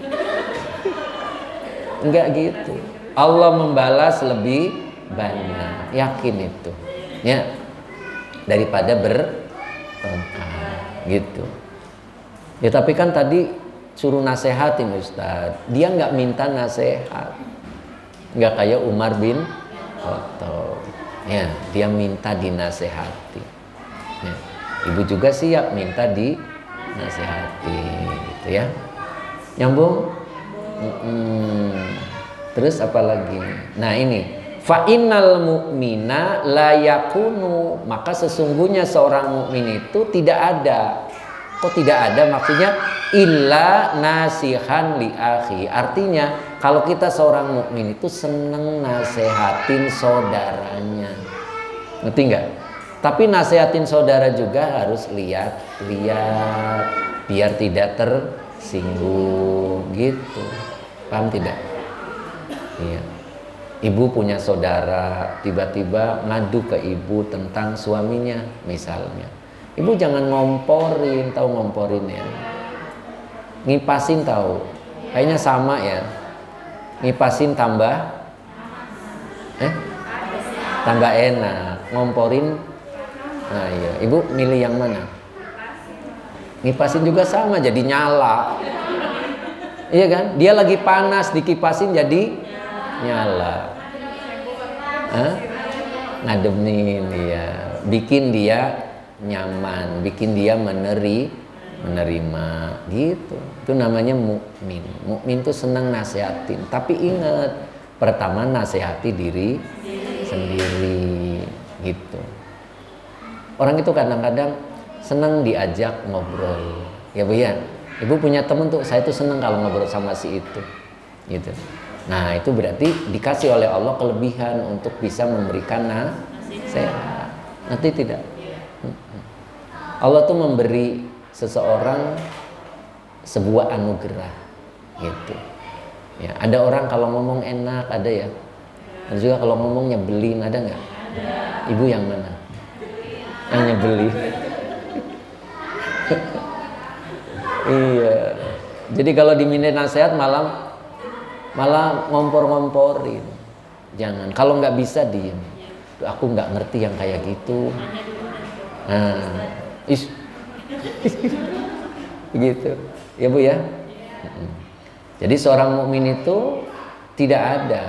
Enggak gitu. Allah membalas lebih banyak, yakin itu. Ya, daripada bertengkar gitu. Ya tapi kan tadi suruh nasehatin Ustaz, dia nggak minta nasehat, nggak kayak Umar bin Khattab. Ya, dia minta dinasehati. Ya, ibu juga siap minta dinasehati, gitu ya. Nyambung? Terus apa lagi? Nah ini. Fa innal mu'mina la yakunu, maka sesungguhnya seorang mukmin itu tidak ada. Kok tidak ada? Maksudnya illa nasihan li akhi. Artinya kalau kita seorang mukmin itu seneng nasehatin saudaranya. Ngerti enggak? Tapi nasehatin saudara juga harus lihat biar tidak tersinggung gitu. Paham tidak? Iya. Ibu punya saudara, tiba-tiba ngadu ke ibu tentang suaminya misalnya. Ibu jangan ngomporin, tahu ngomporin ya? Ngipasin tahu? Kayaknya sama ya. Ngipasin tambah enak. Ngomporin, nah iya. Ibu milih yang mana? Ngipasin juga sama, jadi nyala. Iya kan? Dia lagi panas, dikipasin jadi nyala. Ngademin dia, bikin dia nyaman, bikin dia menerima gitu. Itu namanya mukmin. Mukmin itu senang nasihatin, tapi ingat pertama nasihati diri sendiri gitu. Orang itu kadang-kadang senang diajak ngobrol, ya Bu ya. Ibu punya temen tuh, saya tuh senang kalau ngobrol sama si itu, gitu. Nah itu berarti dikasih oleh Allah kelebihan untuk bisa memberikan nasihat. Nanti tidak. Allah tuh memberi seseorang sebuah anugerah, gitu. Ya, ada orang kalau ngomong enak, ada ya. Ada juga kalau ngomong nyebelin, ada nggak? Ibu yang mana? Yang nyebelin. Iya. Jadi kalau diminta nasihat malah ngompor-ngomporin. Jangan. Kalau nggak bisa diem. Aku nggak ngerti yang kayak gitu. Nah, begitu. Ya Bu ya. Jadi seorang mukmin itu tidak ada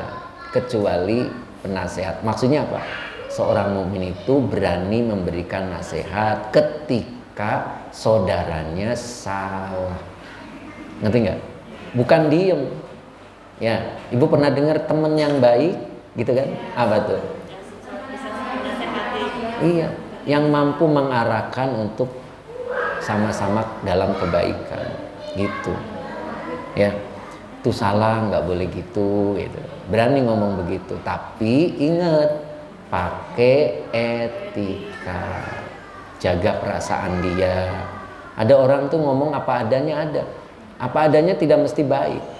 kecuali penasehat. Maksudnya apa? Seorang mukmin itu berani memberikan nasihat ketika saudaranya salah. Ngerti nggak? Bukan diem. Ya, Ibu pernah dengar teman yang baik, gitu kan? Apa tuh? Iya, yang mampu mengarahkan untuk sama-sama dalam kebaikan, gitu. Ya, itu salah, nggak boleh gitu. Berani ngomong begitu, tapi ingat pakai etika, jaga perasaan dia. Ada orang tuh ngomong apa adanya apa adanya tidak mesti baik.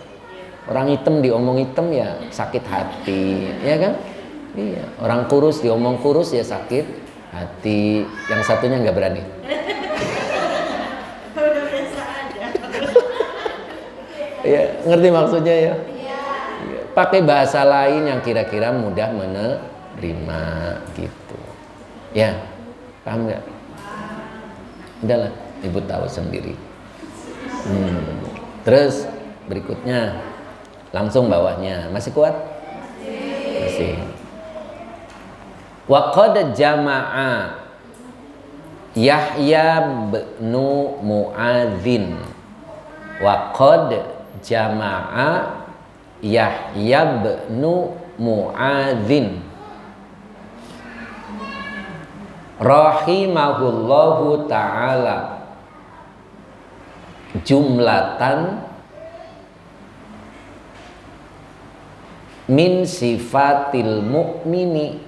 Orang hitam diomong hitam ya sakit hati, ya kan? Iya. Orang kurus diomong kurus ya sakit hati. Yang satunya nggak berani. Ya, ngerti maksudnya ya? Pakai bahasa lain yang kira-kira mudah menerima gitu. Ya, paham nggak? Udahlah, Ibu tahu sendiri. Terus berikutnya langsung bawahnya masih kuat? Masih. Wa qad jama'a Yahya bin Mu'adzin. Wa qad jama'a Yahya bin Mu'adzin rahimahullahu ta'ala jumlatan min sifatil mu'mini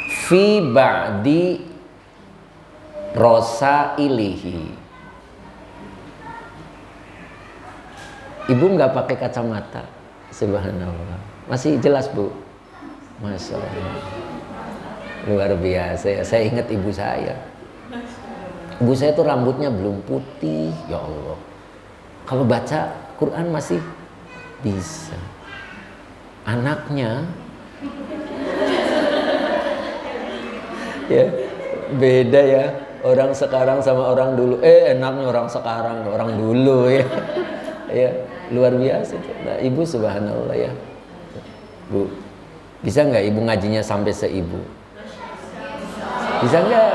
fi ba'di rosailihi. Ibu nggak pakai kacamata, subhanallah, masih jelas Bu, masya Allah, luar biasa ya. Saya ingat ibu saya tuh rambutnya belum putih, ya Allah. Kalau baca Quran masih bisa. Anaknya ya beda ya, orang sekarang sama orang dulu. Enaknya orang sekarang, orang dulu ya. Ya, luar biasa. Nah, Ibu subhanallah ya. Bu, bisa nggak Ibu ngajinya sampai seibu? Bisa nggak?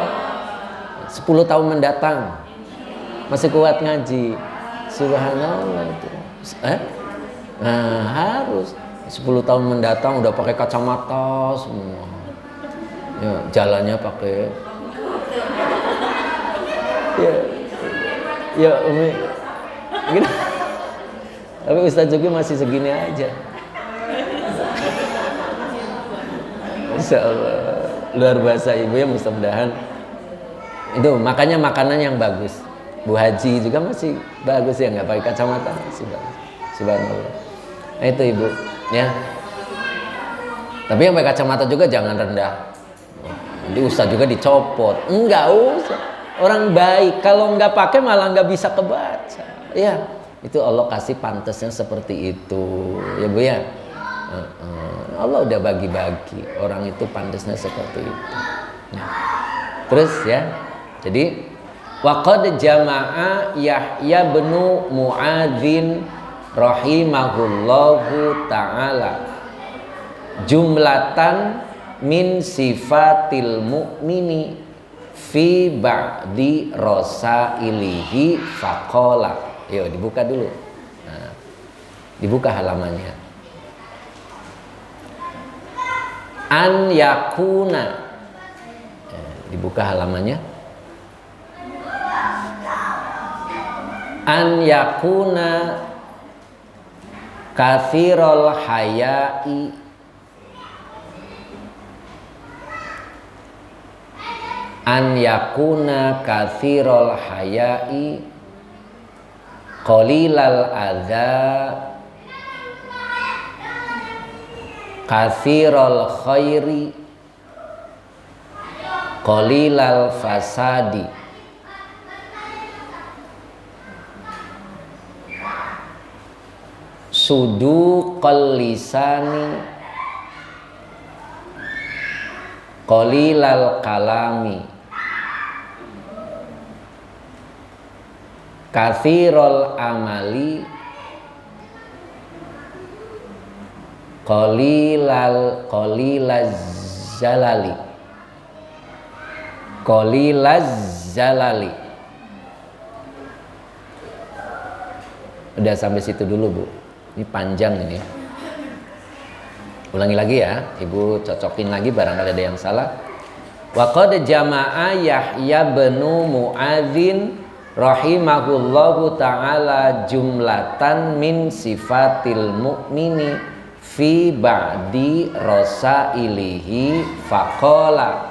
10 tahun mendatang masih kuat ngaji. Subhanallah itu. Nah, harus 10 tahun mendatang udah pakai kacamata semua. Ya, jalannya pakai. Ya, Umi. Gitu. Tapi Ustaz Juki masih segini aja. Insya Allah. Luar biasa Ibu ya, mudah-mudahan. Itu makanya makanan yang bagus. Bu Haji juga masih bagus ya, nggak pakai kacamata, masih bagus. Subhanallah. Nah itu Ibu ya. Tapi yang pakai kacamata juga jangan rendah. Nanti Ustaz juga dicopot. Enggak usah. Orang baik kalau nggak pakai malah nggak bisa kebaca. Ya, itu Allah kasih pantasnya seperti itu. Ya Bu ya. Allah udah bagi-bagi. Orang itu pantasnya seperti itu. Nah, terus ya. Jadi waqad jama'a Yahya bin Mu'adzin rahimahullahu ta'ala jumlatan min sifatil mu'mini fi ba'di rasailihi faqala. Yuk dibuka dulu. Nah, dibuka halamannya. An yakuna. Dibuka halamannya. An yakuna kathirul haya'i an yakuna kathirul haya'i qalilal adza kathirul khairi qalilal fasadi. Suduqal lisani qalilal kalami kathirul amali qalilaz zalali. Udah sampai situ dulu, Bu. Ini panjang ini. Ulangi lagi ya, Ibu cocokin lagi barangkali ada yang salah. Wa qad jama'a Yahya bin Mu'adzin rahimahullahu ta'ala jumlatan min sifatil mu'mini fi ba'di rasailihi faqala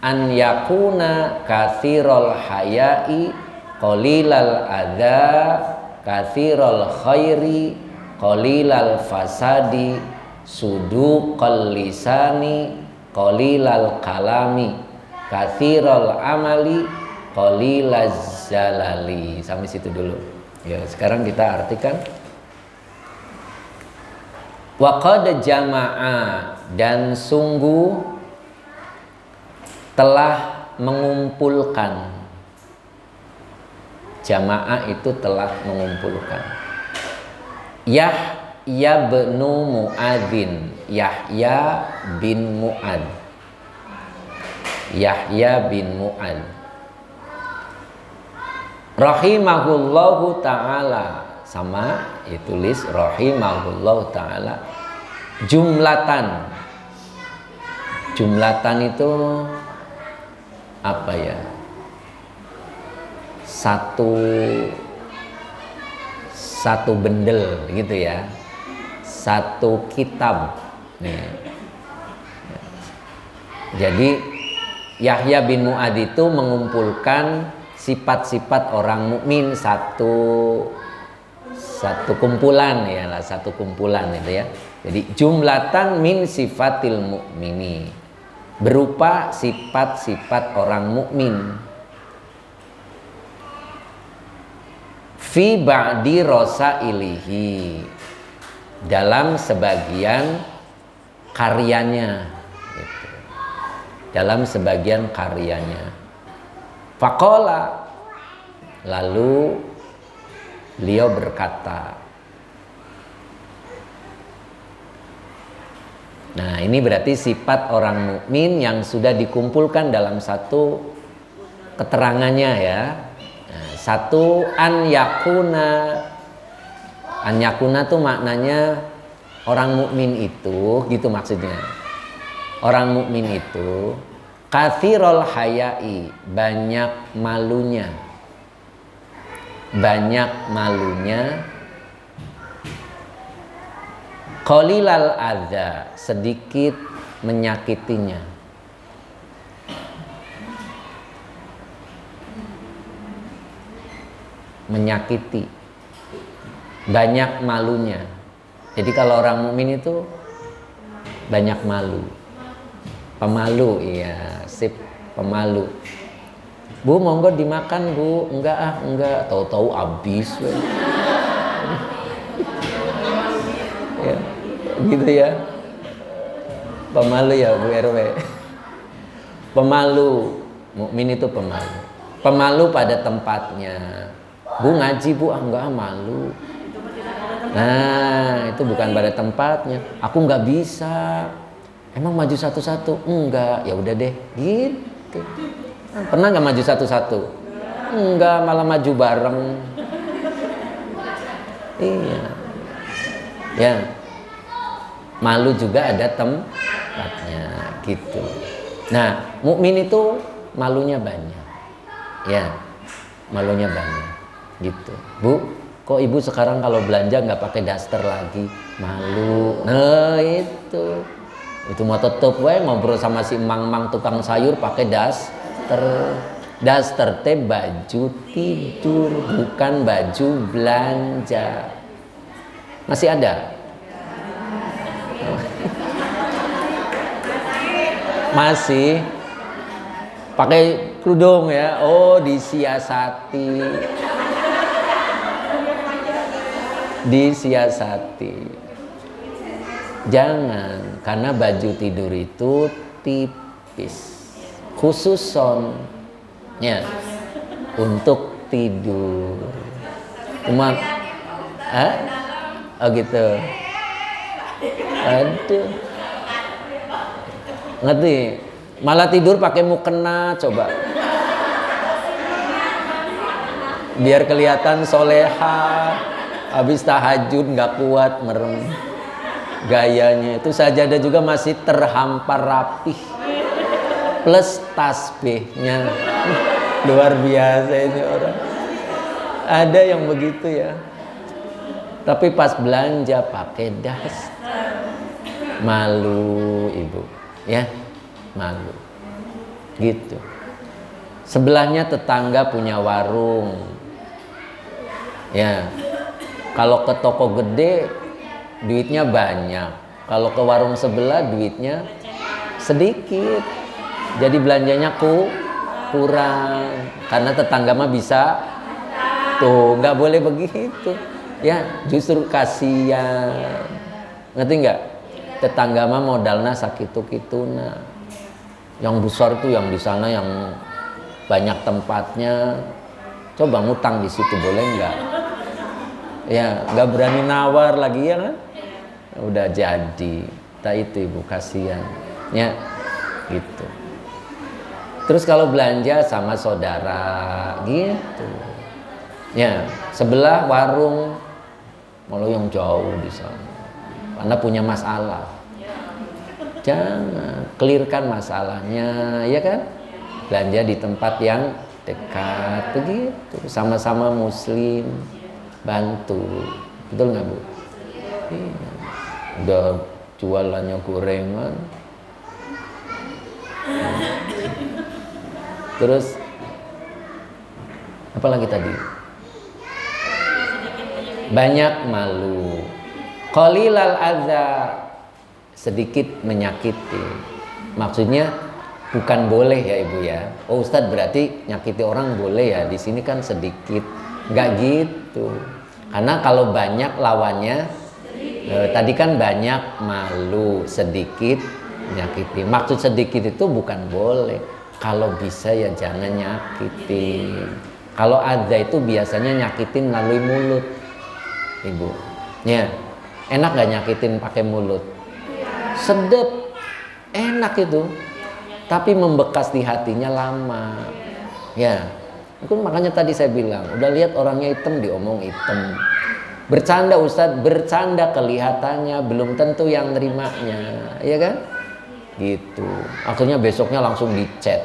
an yakuna kathirul haya'i qalilal adza kathirul khairi qalilal fasadi suduqal lisani qalilal kalami kathirul amali qalilaz zalali. Sampai situ dulu ya. Sekarang kita artikan. Wa qad jama'a, dan sungguh telah mengumpulkan. Jamaah itu telah mengumpulkan. Yahya bin Mu'adzin, Yahya bin Mu'ad, Yahya bin Mu'ad rahimahullahu ta'ala, sama ditulis rahimahullahu ta'ala jumlatan. Jumlatan itu apa ya? Satu bendel gitu ya, satu kitab nih. Jadi Yahya bin Mu'ad itu mengumpulkan sifat-sifat orang mukmin, satu kumpulan ya lah, satu kumpulan itu ya. Jadi jumlatan min sifatil mukmini, berupa sifat-sifat orang mukmin. Fi ba'di rasailihi, dalam sebagian karyanya gitu. Dalam sebagian karyanya. Faqala, lalu beliau berkata. Nah, ini berarti sifat orang mukmin yang sudah dikumpulkan dalam satu keterangannya ya. Satu, an yakuna. An yakuna tuh maknanya orang mukmin itu, gitu maksudnya. Orang mukmin itu kathirul haya'i, banyak malunya. Banyak malunya. Qalilal adza, sedikit menyakitinya. Menyakiti, banyak malunya. Jadi kalau orang mukmin itu banyak malu, pemalu, iya, sip, pemalu. Bu, monggo dimakan Bu. Enggak, tahu-tahu habis. Ya, gitu ya, pemalu ya Bu RW. Pemalu, mukmin itu pemalu. Pemalu pada tempatnya. Bu ngaji Bu, enggak, malu. Nah, itu bukan pada tempatnya. Aku nggak bisa. Emang maju satu-satu? Enggak, ya udah deh, gitu. Pernah nggak maju satu-satu? Enggak, malah maju bareng. Iya. Ya. Malu juga ada tempatnya gitu. Nah, mukmin itu malunya banyak. Ya. Malunya banyak gitu. Bu, kok ibu sekarang kalau belanja nggak pakai daster lagi? Malu. Nah, itu mau tetep we ngobrol sama si mang-mang tukang sayur pakai daster. Daster teh baju tidur, bukan baju belanja. Masih ada? Masih pakai kerudung ya? Oh, disiasati. Disiasati. Jangan, karena baju tidur itu tipis. Khusus ya, untuk tidur. Cuma oh gitu. Aduh. Ngerti? Malah tidur pakai mukena coba. Biar kelihatan soleha. Habis tahajud nggak kuat merem. Gayanya itu sajadah juga masih terhampar rapih. Plus tasbihnya. Luar biasa ini orang. Ada yang begitu ya. Tapi pas belanja pakai das. Malu ibu, ya, malu. Gitu. Sebelahnya tetangga punya warung. Ya. Kalau ke toko gede duitnya banyak. Kalau ke warung sebelah duitnya sedikit. Jadi belanjanya kurang. Karena tetangga mah bisa tuh, nggak boleh begitu. Ya, justru kasihan. Ngerti nggak? Tetangga mah modalnya sakitu-kituna. Yang besar tuh yang di sana yang banyak tempatnya. Coba ngutang di situ boleh nggak? Ya, nggak berani nawar lagi ya kan? Udah jadi. Tak itu ibu kasihan. Ya, gitu. Terus kalau belanja sama saudara, gitu. Ya, sebelah warung malah yang jauh di sana. Anda punya masalah. Jangan, clearkan masalahnya, ya kan? Belanja di tempat yang dekat, begitu. Sama-sama muslim, bantu. Betul nggak Bu? Iya. Udah jualannya gorengan. Terus apa lagi tadi? Banyak malu. Qalilal adza, sedikit menyakiti. Maksudnya bukan boleh ya ibu ya. Oh Ustadz berarti nyakiti orang boleh ya. Di sini kan sedikit. Nggak gitu. Karena kalau banyak lawannya tadi kan banyak malu, sedikit menyakiti. Maksud sedikit itu bukan boleh. Kalau bisa ya jangan nyakitin. Kalau adza itu biasanya nyakitin melalui mulut, ibu. Ya, enak gak nyakitin pakai mulut? Sedep, enak itu. Tapi membekas di hatinya lama. Ya, itu makanya tadi saya bilang, udah lihat orangnya hitam diomong hitam. Bercanda Ustadz, bercanda kelihatannya, belum tentu yang nerimanya, ya kan? Gitu. Akhirnya besoknya langsung dichat.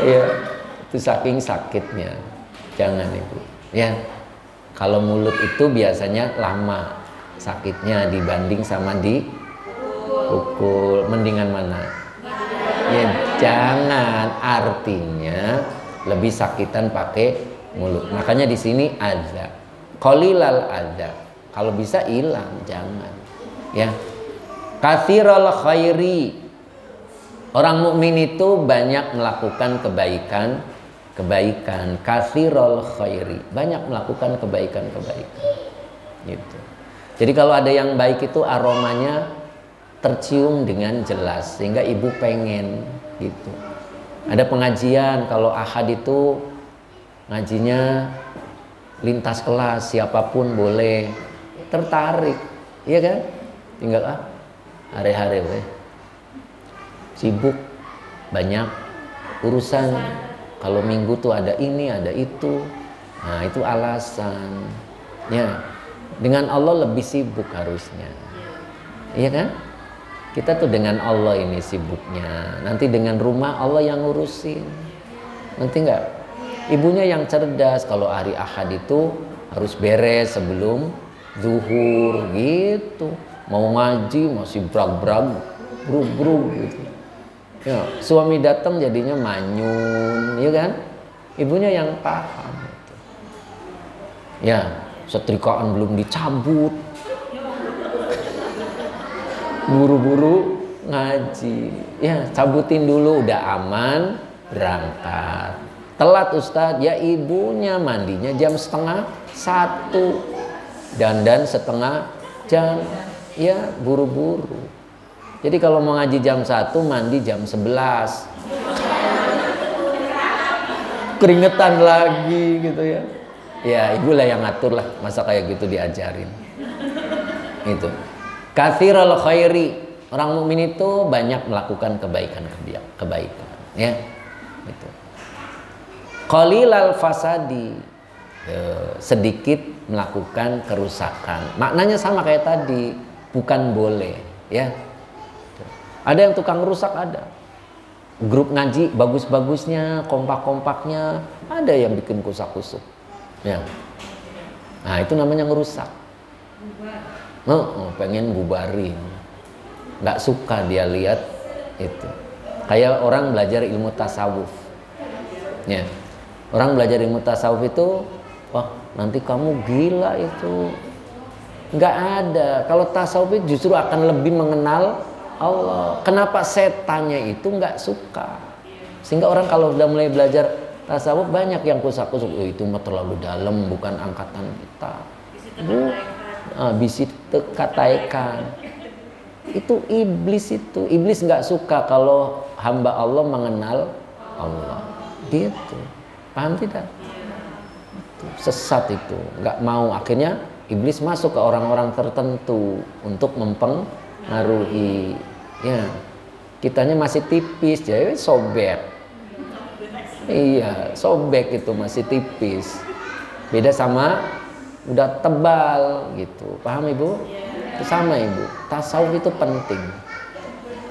Iya, itu saking sakitnya. Jangan ibu. Ya, kalau mulut itu biasanya lama sakitnya dibanding sama dipukul. Mendingan mana? Ya jangan, artinya lebih sakitan pakai mulut. Makanya di sini adza. Qalilal adza. Kalau bisa hilang, jangan. Ya. Katsiral khairi. Orang mukmin itu banyak melakukan kebaikan. Katsiral khairi. Banyak melakukan kebaikan-kebaikan. Gitu. Jadi kalau ada yang baik itu aromanya tercium dengan jelas sehingga ibu pengen gitu. Ada pengajian kalau ahad itu ngajinya lintas kelas, siapapun boleh, tertarik, iya kan? Tinggal hari-hari sibuk banyak urusan. Kalau minggu tuh ada ini, ada itu. Nah, itu alasan. Ya, dengan Allah lebih sibuk harusnya. Iya kan? Kita tuh dengan Allah ini sibuknya. Nanti dengan rumah Allah yang ngurusin. Nanti enggak? Ibunya yang cerdas. Kalau hari Ahad itu harus beres sebelum zuhur gitu. Mau ngaji masih brag-brag, brug-brug gitu. Ya, suami datang jadinya manyun, ya kan? Ibunya yang paham gitu. Ya, setrikaan belum dicabut. Buru-buru ngaji. Ya, cabutin dulu udah aman, berangkat. Telat Ustadz, ya ibunya mandinya jam 12:30. Dandan setengah jam. Ya, buru-buru. Jadi kalau mau ngaji jam 1, mandi jam 11. Keringetan lagi gitu ya. Ya, ibu lah yang ngatur lah, masa kayak gitu diajarin. Itu. Katsirul khairi. Orang mukmin itu banyak melakukan kebaikan, ya. Itu. Qalilal fasadi. Sedikit melakukan kerusakan. Maknanya sama kayak tadi, bukan boleh, ya. Ada yang tukang rusak, ada. Grup ngaji bagus-bagusnya, kompak-kompaknya, ada yang bikin kusak-kusuk. Ya. Nah, itu namanya ngerusak. Pengen bubarin. Nggak suka dia lihat itu. Kayak orang belajar ilmu tasawuf. Ya. Orang belajar ilmu tasawuf itu, wah, nanti kamu gila itu. Nggak ada. Kalau tasawuf itu justru akan lebih mengenal Allah. Kenapa setannya itu nggak suka? Sehingga orang kalau sudah mulai belajar tasawuf banyak yang kusak-kusuk. Oh, itu mah terlalu dalam, bukan angkatan kita. Bisi tekataikan. Itu iblis itu. Iblis nggak suka kalau hamba Allah mengenal Allah. Gitu. Paham tidak? Sesat itu. Nggak mau. Akhirnya iblis masuk ke orang-orang tertentu untuk mempengaruhi. Ya, kitanya masih tipis, jadi sobek. Iya, sobek itu masih tipis. Beda sama udah tebal gitu. Paham Ibu? Itu sama Ibu. Tasawuf itu penting.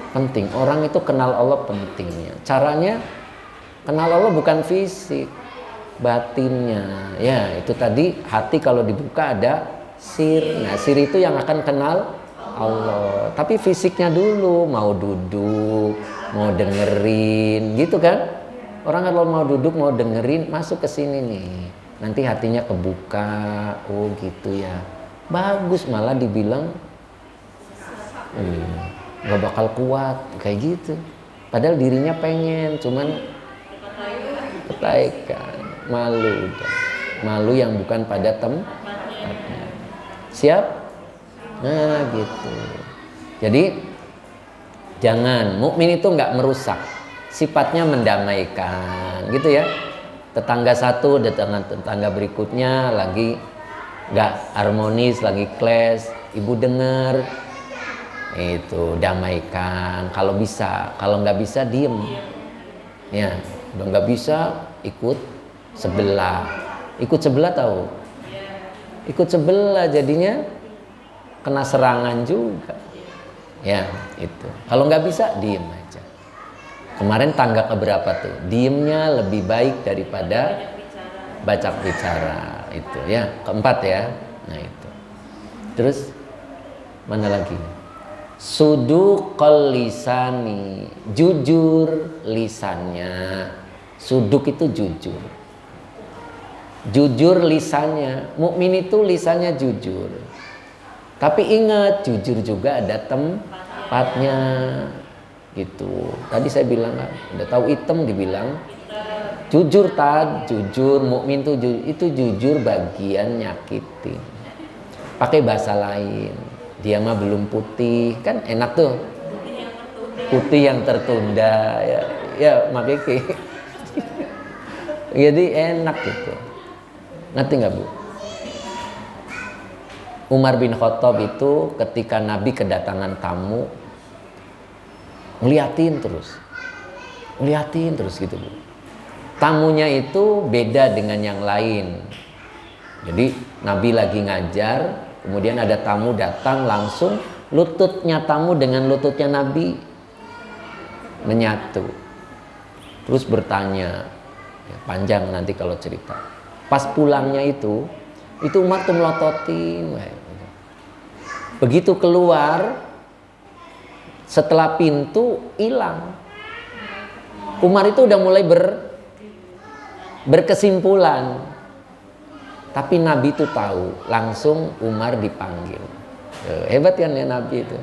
Penting. Orang itu kenal Allah pentingnya. Caranya kenal Allah bukan fisik, batinnya. Ya, itu tadi hati kalau dibuka ada sir. Nah, sir itu yang akan kenal Allah. Tapi fisiknya dulu, mau duduk, mau dengerin, gitu kan? Orang kalau mau duduk, mau dengerin, masuk ke sini nih. Nanti hatinya kebuka. Oh, gitu ya. Bagus, malah dibilang nggak bakal kuat, kayak gitu. Padahal dirinya pengen, cuman ketaikan, malu udah. Malu yang bukan pada tempatnya. Siap? Nah, gitu. Jadi jangan, mukmin itu nggak merusak, sifatnya mendamaikan, gitu ya. Tetangga satu, tetangga berikutnya lagi nggak harmonis, lagi clash, ibu dengar, itu damaikan. Kalau bisa, kalau nggak bisa diem. Ya, udah nggak bisa ikut sebelah. Ikut sebelah tahu? Ikut sebelah jadinya kena serangan juga. Ya, itu. Kalau nggak bisa, diem aja. Kemarin tangga keberapa tuh? Diemnya lebih baik daripada baca bicara. Itu ya, keempat ya. Nah, itu. Terus mana lagi? Suduqul lisani, jujur lisannya. Suduk itu jujur. Jujur lisannya. Mukmin itu lisannya jujur. Tapi ingat, jujur juga ada tempatnya, gitu. Tadi saya bilang kan, udah tahu hitam dibilang jujur, jujur. Mukmin itu jujur bagian nyakitin. Pakai bahasa lain, dia mah belum putih, kan enak tuh. Putih yang tertunda, ya makanya. Jadi enak gitu. Ngerti nggak Bu? Umar bin Khattab itu ketika Nabi kedatangan tamu, ngeliatin terus. Liatin terus gitu Bu. Tamunya itu beda dengan yang lain. Jadi Nabi lagi ngajar, kemudian ada tamu datang, langsung lututnya tamu dengan lututnya Nabi menyatu. Terus bertanya, ya, panjang nanti kalau cerita. Pas pulangnya itu Umar tuh melototin. Begitu keluar, setelah pintu hilang. Umar itu udah mulai berkesimpulan, tapi Nabi itu tahu, langsung Umar dipanggil. Hebat kan ya Nabi itu.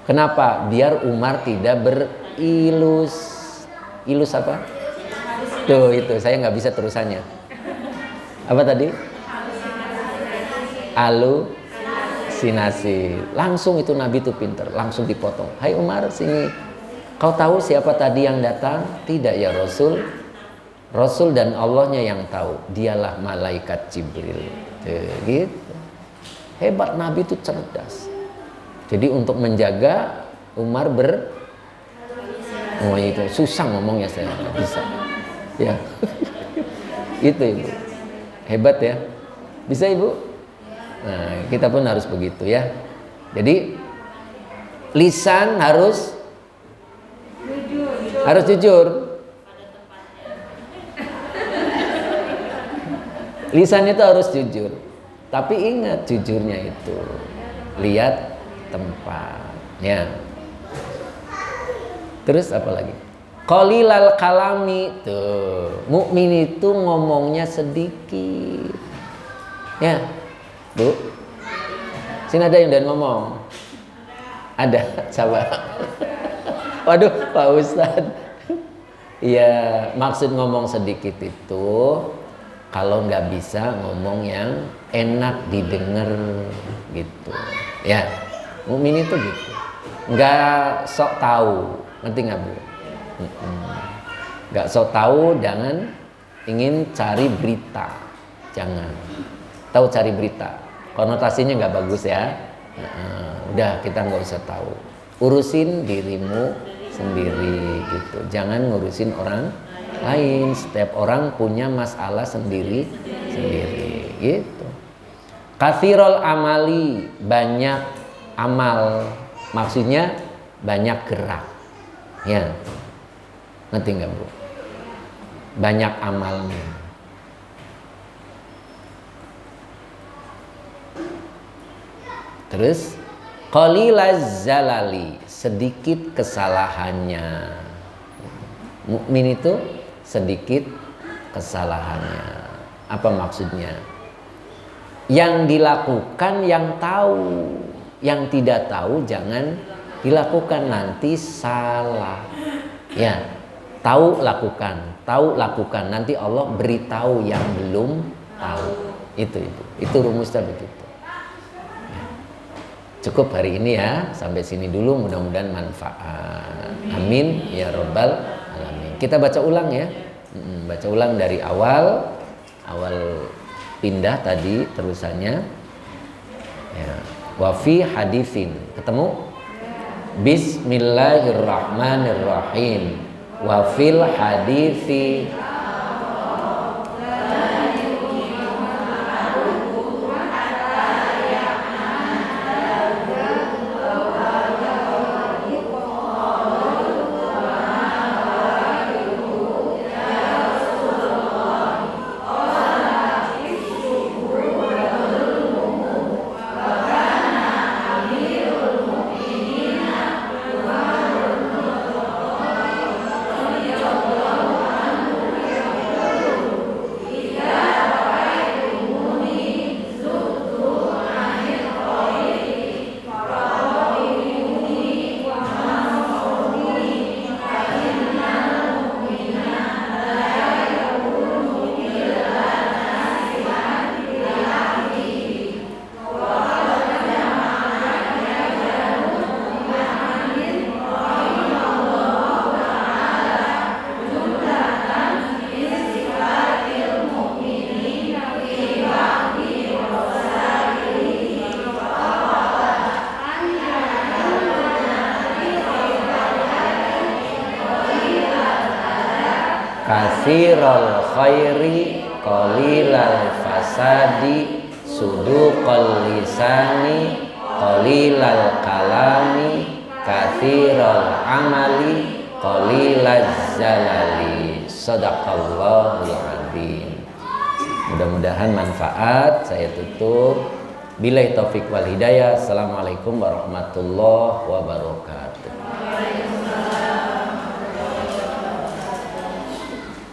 Kenapa? Biar Umar tidak ilus apa? Tuh itu saya nggak bisa terusannya. Apa tadi? Halusinasi. Langsung itu Nabi itu pinter, langsung dipotong. Hai Umar, sini. Kau tahu siapa tadi yang datang? Tidak ya Rasul. Rasul dan Allahnya yang tahu. Dialah malaikat Jibril. Gitu. Hebat Nabi itu cerdas. Jadi untuk menjaga Umar oh itu susah ngomongnya, saya nggak bisa. Ya. Itu Ibu. Hebat ya. Bisa Ibu? Nah, kita pun harus begitu ya. Jadi lisan harus jujur. Lisan itu harus jujur. Tapi ingat jujurnya itu lihat tempatnya. Terus apa lagi? Qalilal kalami. Tuh, mukmin itu ngomongnya sedikit. Ya, Bu. Sini ada yang udah ngomong. Ada, sabar. Waduh, Pak Ustadz. Ya, maksud ngomong sedikit itu kalau nggak bisa ngomong yang enak didengar gitu. Ya, mukmin itu gitu. Nggak sok tahu, ngerti nggak Bu? Nggak sok tahu, jangan ingin cari berita, jangan. Tahu cari berita, konotasinya nggak bagus ya. Udah kita nggak usah tahu. Urusin dirimu sendiri gitu. Jangan ngurusin orang lain. Setiap orang punya masalah sendiri gitu. Kathirul amali, banyak amal. Maksudnya banyak gerak. Ya. Ngerti nggak Bu? Banyak amalnya. Terus qalilaz zalali, sedikit kesalahannya. Mukmin itu sedikit kesalahannya. Apa maksudnya? Yang dilakukan yang tahu, yang tidak tahu jangan dilakukan, nanti salah. Ya, tahu lakukan, nanti Allah beritahu yang belum tahu. Itu rumusnya begitu. Cukup hari ini ya, sampai sini dulu, mudah-mudahan manfaat. Amin ya robbal alamin. Kita baca ulang ya. Baca ulang dari awal pindah tadi terusannya. Ya. Wa fi haditsin. Ketemu? Bismillahirrahmanirrahim. Wa fil haditsi kathirul khairi qalilal fasadi suduqal lisani qalilal kalami kathirul amali qalilaz zalali. Sadaqallahul adzim. Mudah-mudahan manfaat. Saya tutup. Billahi taufik wal hidayah. Assalamualaikum warahmatullahi wabarakatuh.